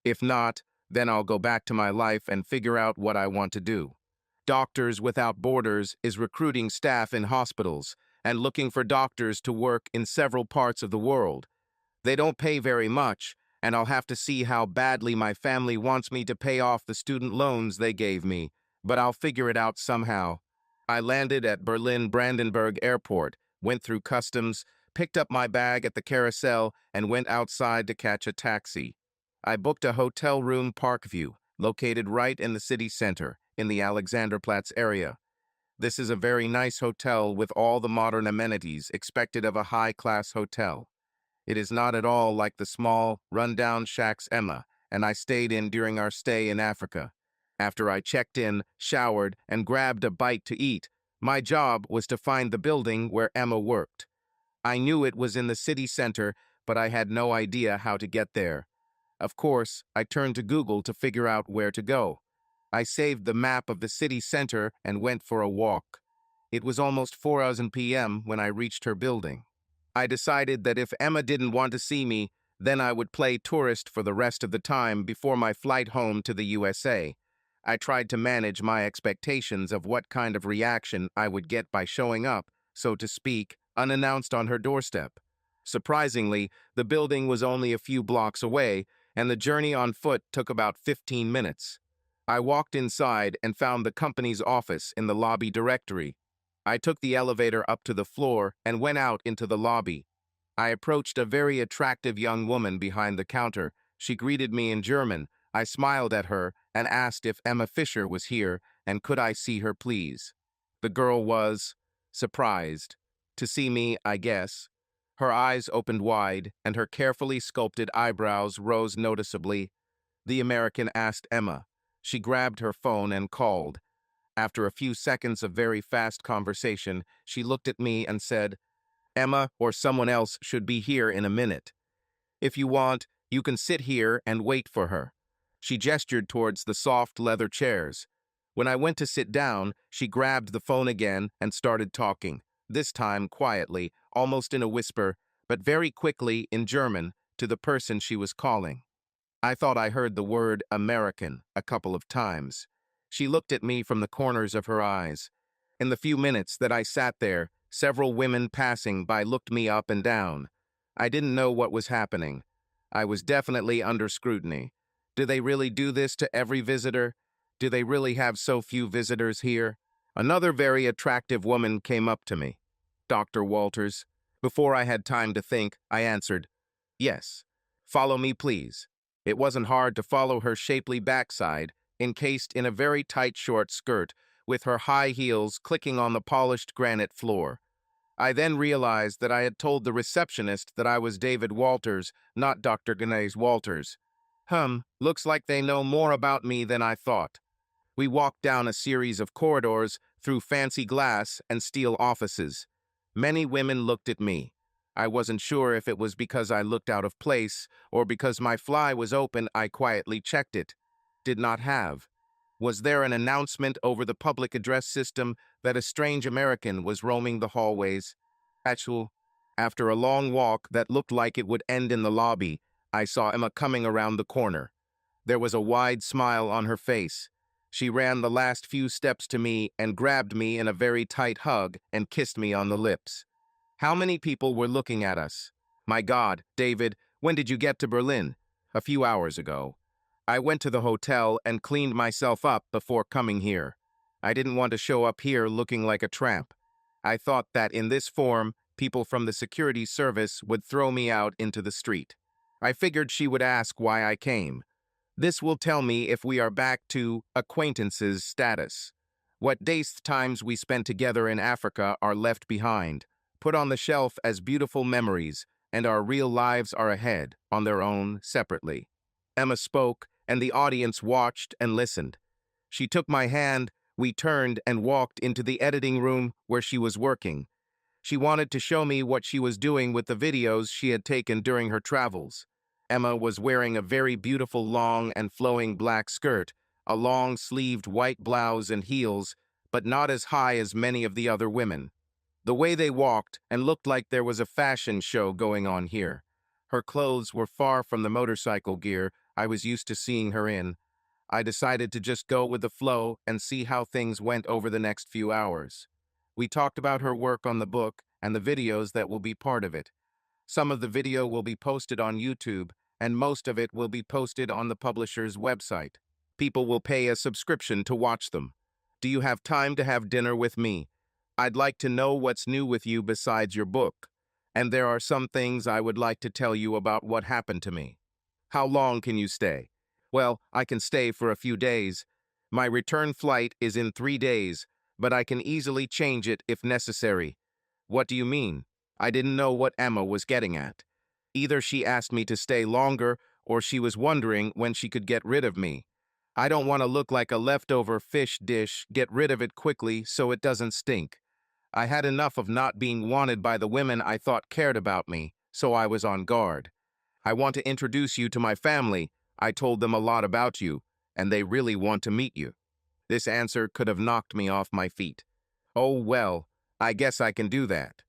If not, then I'll go back to my life and figure out what I want to do. Doctors Without Borders is recruiting staff in hospitals and looking for doctors to work in several parts of the world. They don't pay very much, and I'll have to see how badly my family wants me to pay off the student loans they gave me, but I'll figure it out somehow. I landed at Berlin-Brandenburg Airport, went through customs, picked up my bag at the carousel, and went outside to catch a taxi. I booked a hotel room Parkview, located right in the city center, in the Alexanderplatz area. This is a very nice hotel with all the modern amenities expected of a high-class hotel. It is not at all like the small, run-down shacks Emma and I stayed in during our stay in Africa. After I checked in, showered, and grabbed a bite to eat, my job was to find the building where Emma worked. I knew it was in the city center, but I had no idea how to get there. Of course, I turned to Google to figure out where to go. I saved the map of the city center and went for a walk. It was almost 4 p.m. when I reached her building. I decided that if Emma didn't want to see me, then I would play tourist for the rest of the time before my flight home to the USA. I tried to manage my expectations of what kind of reaction I would get by showing up, so to speak, unannounced on her doorstep. Surprisingly, the building was only a few blocks away, and the journey on foot took about 15 minutes. I walked inside and found the company's office in the lobby directory. I took the elevator up to the floor and went out into the lobby. I approached a very attractive young woman behind the counter. She greeted me in German. I smiled at her and asked if Emma Fisher was here and could I see her please. The girl was surprised. To see me, I guess. Her eyes opened wide and her carefully sculpted eyebrows rose noticeably. The American asked Emma. She grabbed her phone and called. After a few seconds of very fast conversation, she looked at me and said, "Emma or someone else should be here in a minute. If you want, you can sit here and wait for her." She gestured towards the soft leather chairs. When I went to sit down, she grabbed the phone again and started talking, this time quietly, almost in a whisper, but very quickly in German, to the person she was calling. I thought I heard the word American a couple of times. She looked at me from the corners of her eyes. In the few minutes that I sat there, several women passing by looked me up and down. I didn't know what was happening. I was definitely under scrutiny. Do they really do this to every visitor? Do they really have so few visitors here? Another very attractive woman came up to me. "Dr. Walters." Before I had time to think, I answered, "Yes. Follow me, please." It wasn't hard to follow her shapely backside, encased in a very tight short skirt, with her high heels clicking on the polished granite floor. I then realized that I had told the receptionist that I was David Walters, not Dr. Gnaze Walters. Looks like they know more about me than I thought. We walked down a series of corridors, through fancy glass and steel offices. Many women looked at me. I wasn't sure if it was because I looked out of place, or because my fly was open. I quietly checked it. Did not have. Was there an announcement over the public address system that a strange American was roaming the hallways? After a long walk that looked like it would end in the lobby, I saw Emma coming around the corner. There was a wide smile on her face. She ran the last few steps to me and grabbed me in a very tight hug and kissed me on the lips. How many people were looking at us? My God, David, when did you get to Berlin? A few hours ago. I went to the hotel and cleaned myself up before coming here. I didn't want to show up here looking like a tramp. I thought that in this form, people from the security service would throw me out into the street. I figured she would ask why I came. This will tell me if we are back to acquaintances status. What days times we spent together in Africa are left behind, put on the shelf as beautiful memories, and our real lives are ahead, on their own, separately. Emma spoke, and the audience watched and listened. She took my hand, we turned and walked into the editing room where she was working. She wanted to show me what she was doing with the videos she had taken during her travels. Emma was wearing a very beautiful long and flowing black skirt, a long-sleeved white blouse and heels, but not as high as many of the other women. The way they walked and looked like there was a fashion show going on here. Her clothes were far from the motorcycle gear I was used to seeing her in. I decided to just go with the flow and see how things went over the next few hours. We talked about her work on the book and the videos that will be part of it. Some of the video will be posted on YouTube, and most of it will be posted on the publisher's website. People will pay a subscription to watch them. Do you have time to have dinner with me? I'd like to know what's new with you besides your book. And there are some things I would like to tell you about what happened to me. How long can you stay? Well, I can stay for a few days. My return flight is in 3 days, but I can easily change it if necessary. What do you mean? I didn't know what Emma was getting at. Either she asked me to stay longer, or she was wondering when she could get rid of me. I don't want to look like a leftover fish dish, get rid of it quickly so it doesn't stink. I had enough of not being wanted by the women I thought cared about me, so I was on guard. I want to introduce you to my family. I told them a lot about you, and they really want to meet you. This answer could have knocked me off my feet. Oh, well, I guess I can do that.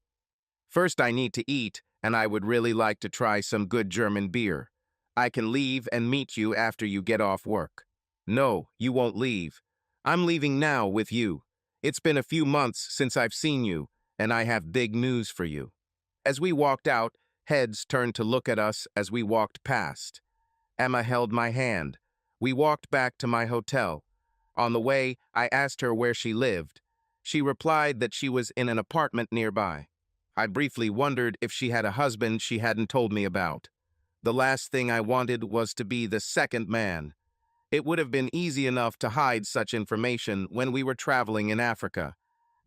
First, I need to eat, and I would really like to try some good German beer. I can leave and meet you after you get off work. No, you won't leave. I'm leaving now with you. It's been a few months since I've seen you, and I have big news for you. As we walked out, heads turned to look at us as we walked past. Emma held my hand. We walked back to my hotel. On the way, I asked her where she lived. She replied that she was in an apartment nearby. I briefly wondered if she had a husband she hadn't told me about. The last thing I wanted was to be the second man. It would have been easy enough to hide such information when we were traveling in Africa.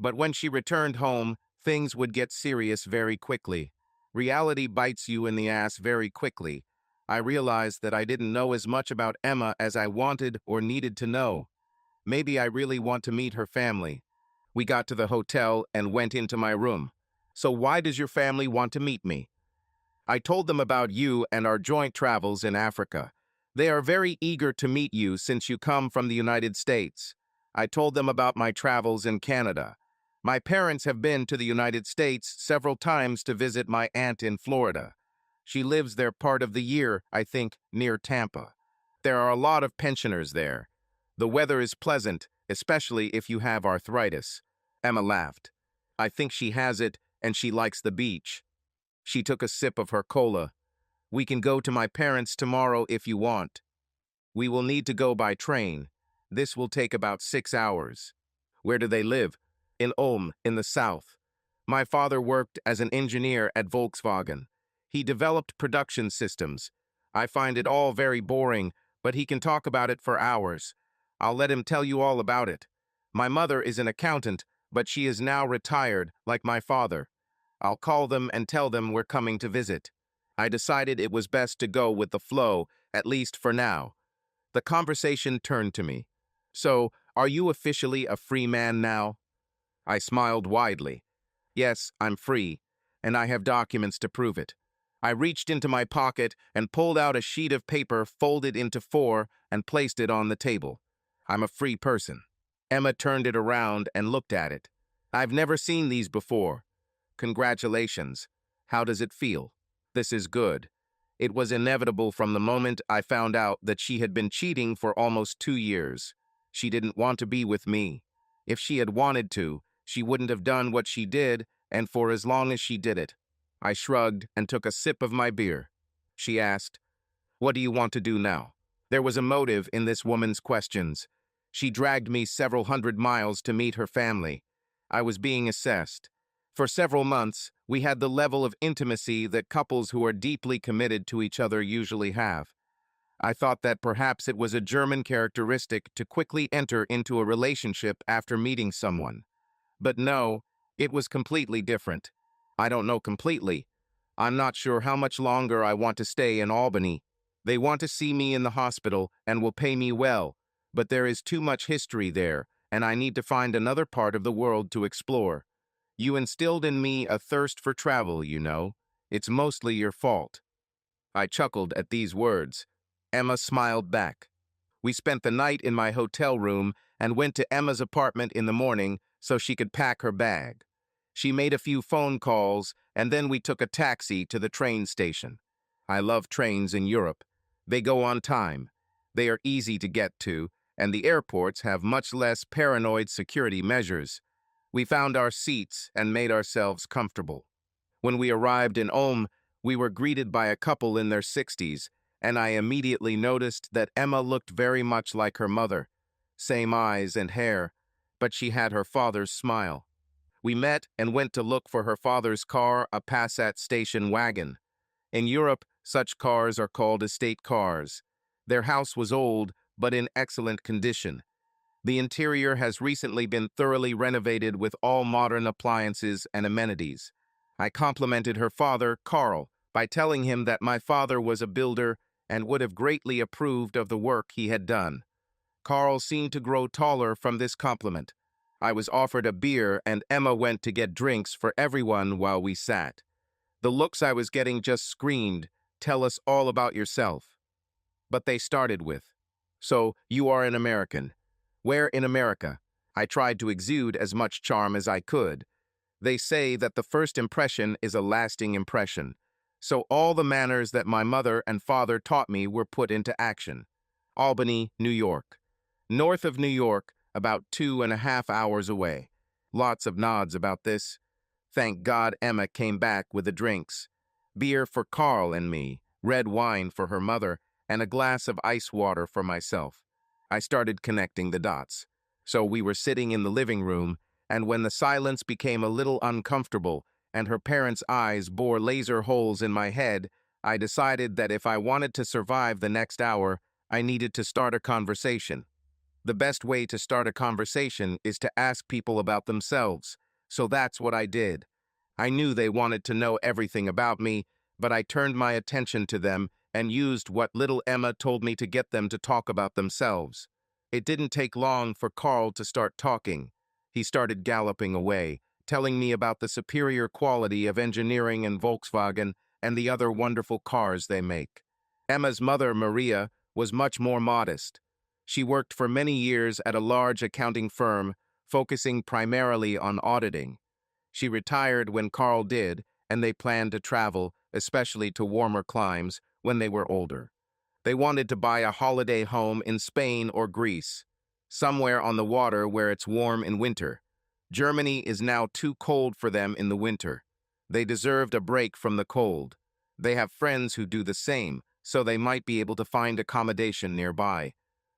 But when she returned home, things would get serious very quickly. Reality bites you in the ass very quickly. I realized that I didn't know as much about Emma as I wanted or needed to know. Maybe I really want to meet her family. We got to the hotel and went into my room. So why does your family want to meet me? I told them about you and our joint travels in Africa. They are very eager to meet you since you come from the United States. I told them about my travels in Canada. My parents have been to the United States several times to visit my aunt in Florida. She lives there part of the year, I think, near Tampa. There are a lot of pensioners there. The weather is pleasant, especially if you have arthritis. Emma laughed. I think she has it, and she likes the beach. She took a sip of her cola. We can go to my parents tomorrow if you want. We will need to go by train. This will take about 6 hours. Where do they live? In Ulm, in the south. My father worked as an engineer at Volkswagen. He developed production systems. I find it all very boring, but he can talk about it for hours. I'll let him tell you all about it. My mother is an accountant, but she is now retired, like my father. I'll call them and tell them we're coming to visit. I decided it was best to go with the flow, at least for now. The conversation turned to me. So, are you officially a free man now? I smiled widely. Yes, I'm free, and I have documents to prove it. I reached into my pocket and pulled out a sheet of paper folded into 4 and placed it on the table. I'm a free person. Emma turned it around and looked at it. I've never seen these before. Congratulations. How does it feel? This is good. It was inevitable from the moment I found out that she had been cheating for almost 2 years. She didn't want to be with me. If she had wanted to, she wouldn't have done what she did, and for as long as she did it. I shrugged and took a sip of my beer. She asked, "What do you want to do now?" There was a motive in this woman's questions. She dragged me several hundred miles to meet her family. I was being assessed. For several months, we had the level of intimacy that couples who are deeply committed to each other usually have. I thought that perhaps it was a German characteristic to quickly enter into a relationship after meeting someone. But no, it was completely different. I don't know completely. I'm not sure how much longer I want to stay in Albany. They want to see me in the hospital and will pay me well, but there is too much history there, and I need to find another part of the world to explore. You instilled in me a thirst for travel, you know. It's mostly your fault. I chuckled at these words. Emma smiled back. We spent the night in my hotel room and went to Emma's apartment in the morning so she could pack her bag. She made a few phone calls, and then we took a taxi to the train station. I love trains in Europe. They go on time. They are easy to get to, and the airports have much less paranoid security measures. We found our seats and made ourselves comfortable. When we arrived in Ulm, we were greeted by a couple in their 60s, and I immediately noticed that Emma looked very much like her mother. Same eyes and hair, but she had her father's smile. We met and went to look for her father's car, a Passat station wagon. In Europe, such cars are called estate cars. Their house was old, but in excellent condition. The interior has recently been thoroughly renovated with all modern appliances and amenities. I complimented her father, Carl, by telling him that my father was a builder and would have greatly approved of the work he had done. Carl seemed to grow taller from this compliment. I was offered a beer, and Emma went to get drinks for everyone while we sat. The looks I was getting just screamed, "Tell us all about yourself." But they started with, "So, you are an American. Where in America?" I tried to exude as much charm as I could. They say that the first impression is a lasting impression. So all the manners that my mother and father taught me were put into action. Albany, New York. North of New York, about 2.5 hours away. Lots of nods about this. Thank God Emma came back with the drinks. Beer for Carl and me, red wine for her mother, and a glass of ice water for myself. I started connecting the dots. So we were sitting in the living room, and when the silence became a little uncomfortable and her parents' eyes bore laser holes in my head, I decided that if I wanted to survive the next hour, I needed to start a conversation. The best way to start a conversation is to ask people about themselves, so that's what I did. I knew they wanted to know everything about me, but I turned my attention to them and used what little Emma told me to get them to talk about themselves. It didn't take long for Carl to start talking. He started galloping away, telling me about the superior quality of engineering in Volkswagen and the other wonderful cars they make. Emma's mother, Maria, was much more modest. She worked for many years at a large accounting firm, focusing primarily on auditing. She retired when Carl did, and they planned to travel, especially to warmer climes, when they were older. They wanted to buy a holiday home in Spain or Greece, somewhere on the water where it's warm in winter. Germany is now too cold for them in the winter. They deserved a break from the cold. They have friends who do the same, so they might be able to find accommodation nearby.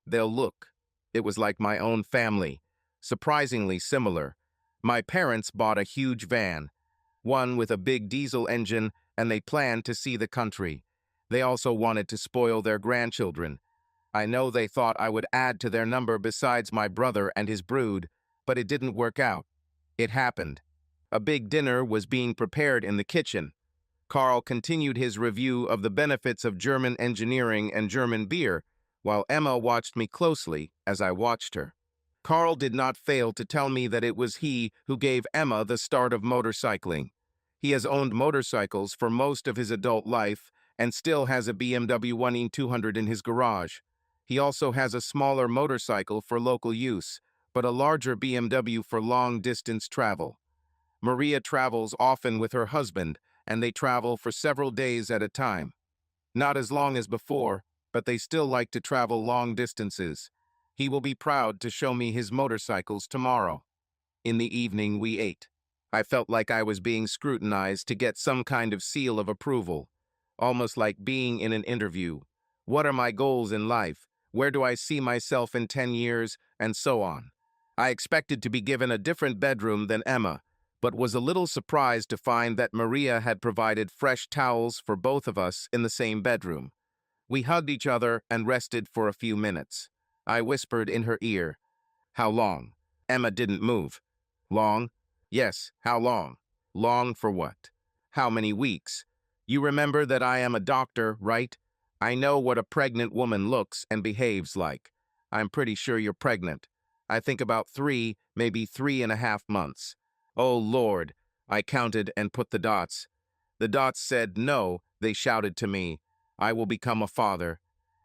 They'll look. It was like my own family, surprisingly similar. My parents bought a huge van, one with a big diesel engine, and they planned to see the country. They also wanted to spoil their grandchildren. I know they thought I would add to their number besides my brother and his brood, but it didn't work out. It happened. A big dinner was being prepared in the kitchen. Carl continued his review of the benefits of German engineering and German beer, while Emma watched me closely as I watched her. Carl did not fail to tell me that it was he who gave Emma the start of motorcycling. He has owned motorcycles for most of his adult life and still has a BMW 1E200 in his garage. He also has a smaller motorcycle for local use, but a larger BMW for long-distance travel. Maria travels often with her husband, and they travel for several days at a time. Not as long as before, but they still like to travel long distances. He will be proud to show me his motorcycles tomorrow. In the evening, we ate. I felt like I was being scrutinized to get some kind of seal of approval, almost like being in an interview. What are my goals in life? Where do I see myself in 10 years? And so on. I expected to be given a different bedroom than Emma, but was a little surprised to find that Maria had provided fresh towels for both of us in the same bedroom. We hugged each other and rested for a few minutes. I whispered in her ear, "How long?" Emma didn't move. "Long?" "Yes, how long?" "Long for what?" "How many weeks?" "You remember that I am a doctor, right? I know what a pregnant woman looks and behaves like. I'm pretty sure you're pregnant. I think about 3, maybe 3.5 months. Oh, Lord. I counted and put the dots. The dots said no, they shouted to me. I will become a father.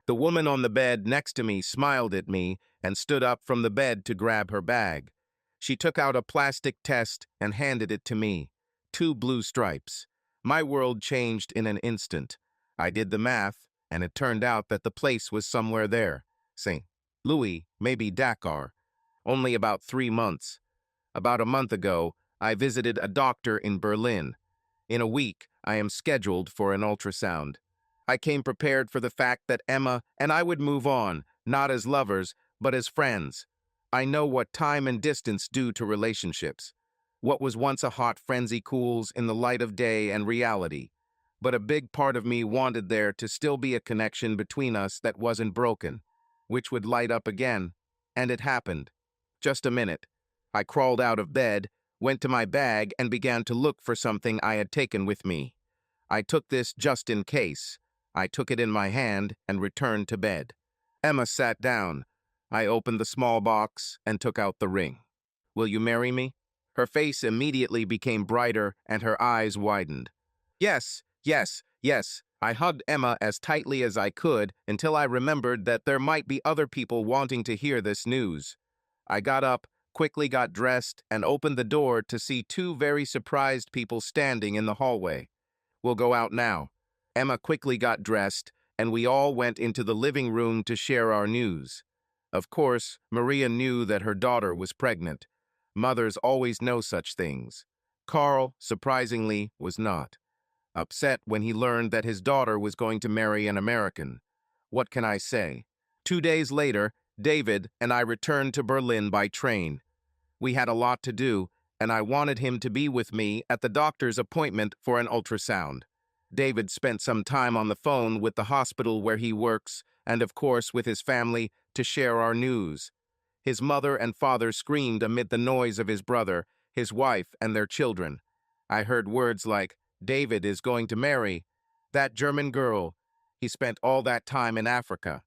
The woman on the bed next to me smiled at me and stood up from the bed to grab her bag. She took out a plastic test and handed it to me. 2 blue stripes. My world changed in an instant. I did the math, and it turned out that the place was somewhere there. St. Louis, maybe Dakar. Only about 3 months. About a month ago, I visited a doctor in Berlin. In a week, I am scheduled for an ultrasound. I came prepared for the fact that Emma and I would move on, not as lovers, but as friends. I know what time and distance do to relationships. What was once a hot frenzy cools in the light of day and reality. But a big part of me wanted there to still be a connection between us that wasn't broken, which would light up again. And it happened. Just a minute. I crawled out of bed, went to my bag, and began to look for something I had taken with me. I took this just in case. I took it in my hand and returned to bed. Emma sat down. I opened the small box and took out the ring. "Will you marry me?" Her face immediately became brighter and her eyes widened. "Yes, yes, yes." I hugged Emma as tightly as I could until I remembered that there might be other people wanting to hear this news. I got up, quickly got dressed, and opened the door to see 2 very surprised people standing in the hallway. "We'll go out now." Emma quickly got dressed, and we all went into the living room to share our news. Of course, Maria knew that her daughter was pregnant. Mothers always know such things. Carl, surprisingly, was not. Upset when he learned that his daughter was going to marry an American. What can I say? 2 days later, David and I returned to Berlin by train. We had a lot to do, and I wanted him to be with me at the doctor's appointment for an ultrasound. David spent some time on the phone with the hospital where he works, and of course with his family, to share our news. His mother and father screamed amid the noise of his brother, his wife, and their children. I heard words like, "David is going to marry that German girl. He spent all that time in Africa."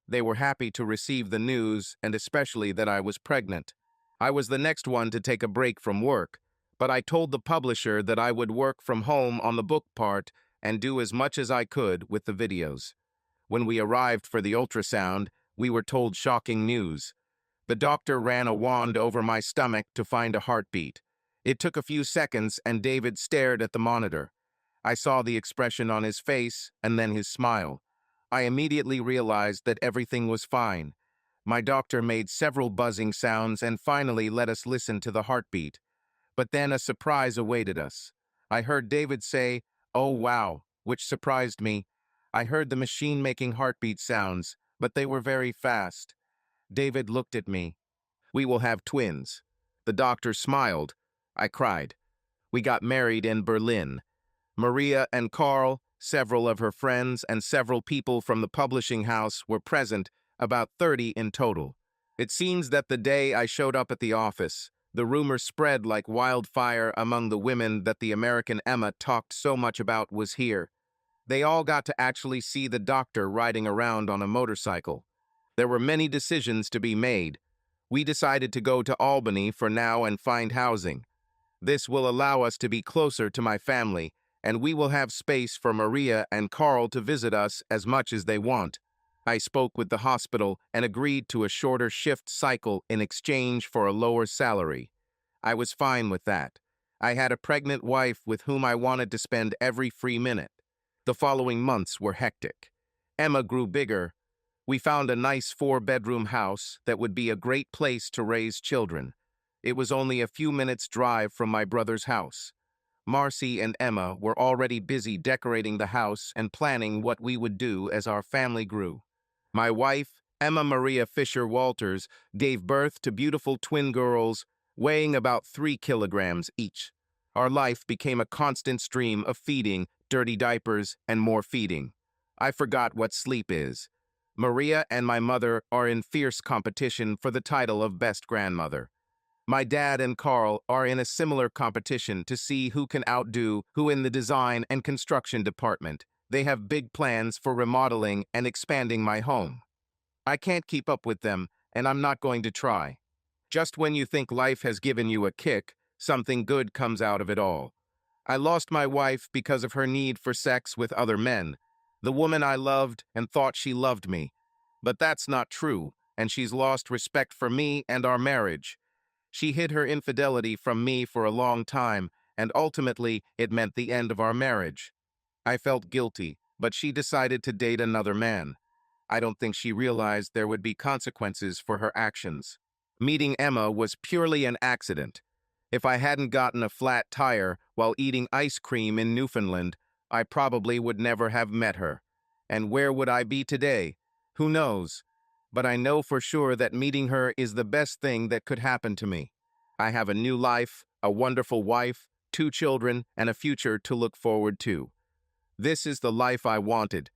They were happy to receive the news, and especially that I was pregnant. I was the next one to take a break from work, but I told the publisher that I would work from home on the book part and do as much as I could with the videos. When we arrived for the ultrasound, we were told shocking news. The doctor ran a wand over my stomach to find a heartbeat. It took a few seconds, and David stared at the monitor. I saw the expression on his face and then his smile. I immediately realized that everything was fine. My doctor made several buzzing sounds and finally let us listen to the heartbeat. But then a surprise awaited us. I heard David say, "Oh, wow," which surprised me. I heard the machine making heartbeat sounds, but they were very fast. David looked at me. "We will have twins." The doctor smiled. I cried. We got married in Berlin. Maria and Carl, several of her friends, and several people from the publishing house were present, about 30 in total. It seems that the day I showed up at the office, the rumor spread like wildfire among the women that the American Emma talked so much about was here. They all got to actually see the doctor riding around on a motorcycle. There were many decisions to be made. We decided to go to Albany for now and find housing. This will allow us to be closer to my family, and we will have space for Maria and Carl to visit us as much as they want. I spoke with the hospital and agreed to a shorter shift cycle in exchange for a lower salary. I was fine with that. I had a pregnant wife with whom I wanted to spend every free minute. The following months were hectic. Emma grew bigger. We found a nice 4-bedroom house that would be a great place to raise children. It was only a few minutes' drive from my brother's house. Marcy and Emma were already busy decorating the house and planning what we would do as our family grew. My wife, Emma Maria Fisher Walters, gave birth to beautiful twin girls, weighing about 3 kilograms each. Our life became a constant stream of feeding, dirty diapers, and more feeding. I forgot what sleep is. Maria and my mother are in fierce competition for the title of best grandmother. My dad and Carl are in a similar competition to see who can outdo who in the design and construction department. They have big plans for remodeling and expanding my home. I can't keep up with them, and I'm not going to try. Just when you think life has given you a kick, something good comes out of it all. I lost my wife because of her need for sex with other men, the woman I loved and thought she loved me. But that's not true, and she's lost respect for me and our marriage. She hid her infidelity from me for a long time, and ultimately it meant the end of our marriage. I felt guilty, but she decided to date another man. I don't think she realized there would be consequences for her actions. Meeting Emma was purely an accident. If I hadn't gotten a flat tire while eating ice cream in Newfoundland, I probably would never have met her. And where would I be today? Who knows? But I know for sure that meeting her is the best thing that could happen to me. I have a new life, a wonderful wife, 2 children, and a future to look forward to. This is the life I wanted.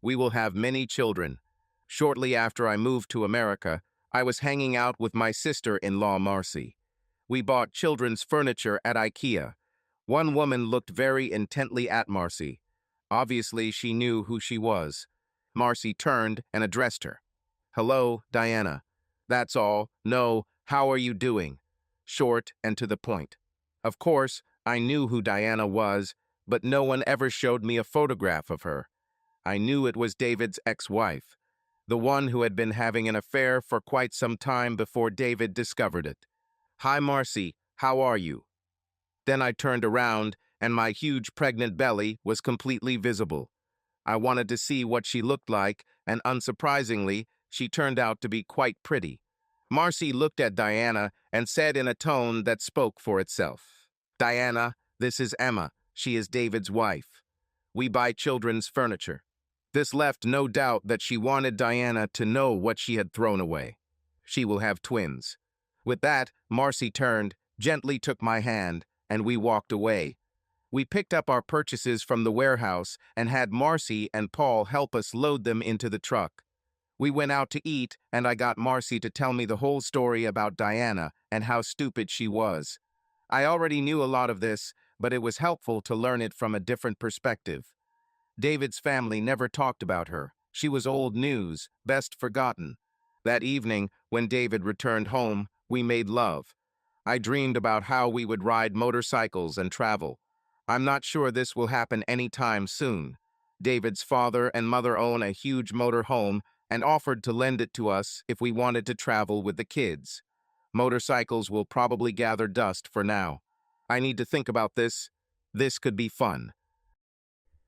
We will have many children. Shortly after I moved to America, I was hanging out with my sister-in-law Marcy. We bought children's furniture at IKEA. One woman looked very intently at Marcy. Obviously, she knew who she was. Marcy turned and addressed her. "Hello, Diana." That's all. No, how are you doing? Short and to the point. Of course, I knew who Diana was, but no one ever showed me a photograph of her. I knew it was David's ex-wife, the one who had been having an affair for quite some time before David discovered it. "Hi, Marcy, how are you?" Then I turned around, and my huge pregnant belly was completely visible. I wanted to see what she looked like, and unsurprisingly, she turned out to be quite pretty. Marcy looked at Diana and said in a tone that spoke for itself, "Diana, this is Emma. She is David's wife. We buy children's furniture." This left no doubt that she wanted Diana to know what she had thrown away. She will have twins. With that, Marcy turned, gently took my hand, and we walked away. We picked up our purchases from the warehouse and had Marcy and Paul help us load them into the truck. We went out to eat, and I got Marcy to tell me the whole story about Diana and how stupid she was. I already knew a lot of this, but it was helpful to learn it from a different perspective. David's family never talked about her. She was old news, best forgotten. That evening, when David returned home, we made love. I dreamed about how we would ride motorcycles and travel. I'm not sure this will happen anytime soon. David's father and mother own a huge motor home and offered to lend it to us if we wanted to travel with the kids. Motorcycles will probably gather dust for now. I need to think about this. This could be fun.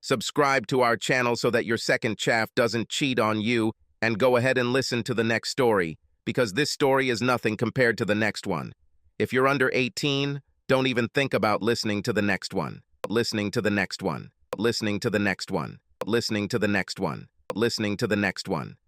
Subscribe to our channel so that your second chaff doesn't cheat on you, and go ahead and listen to the next story, because this story is nothing compared to the next one. If you're under 18, don't even think about listening to the next one. Listening to the next one. Listening to the next one. Listening to the next one. Listening to the next one.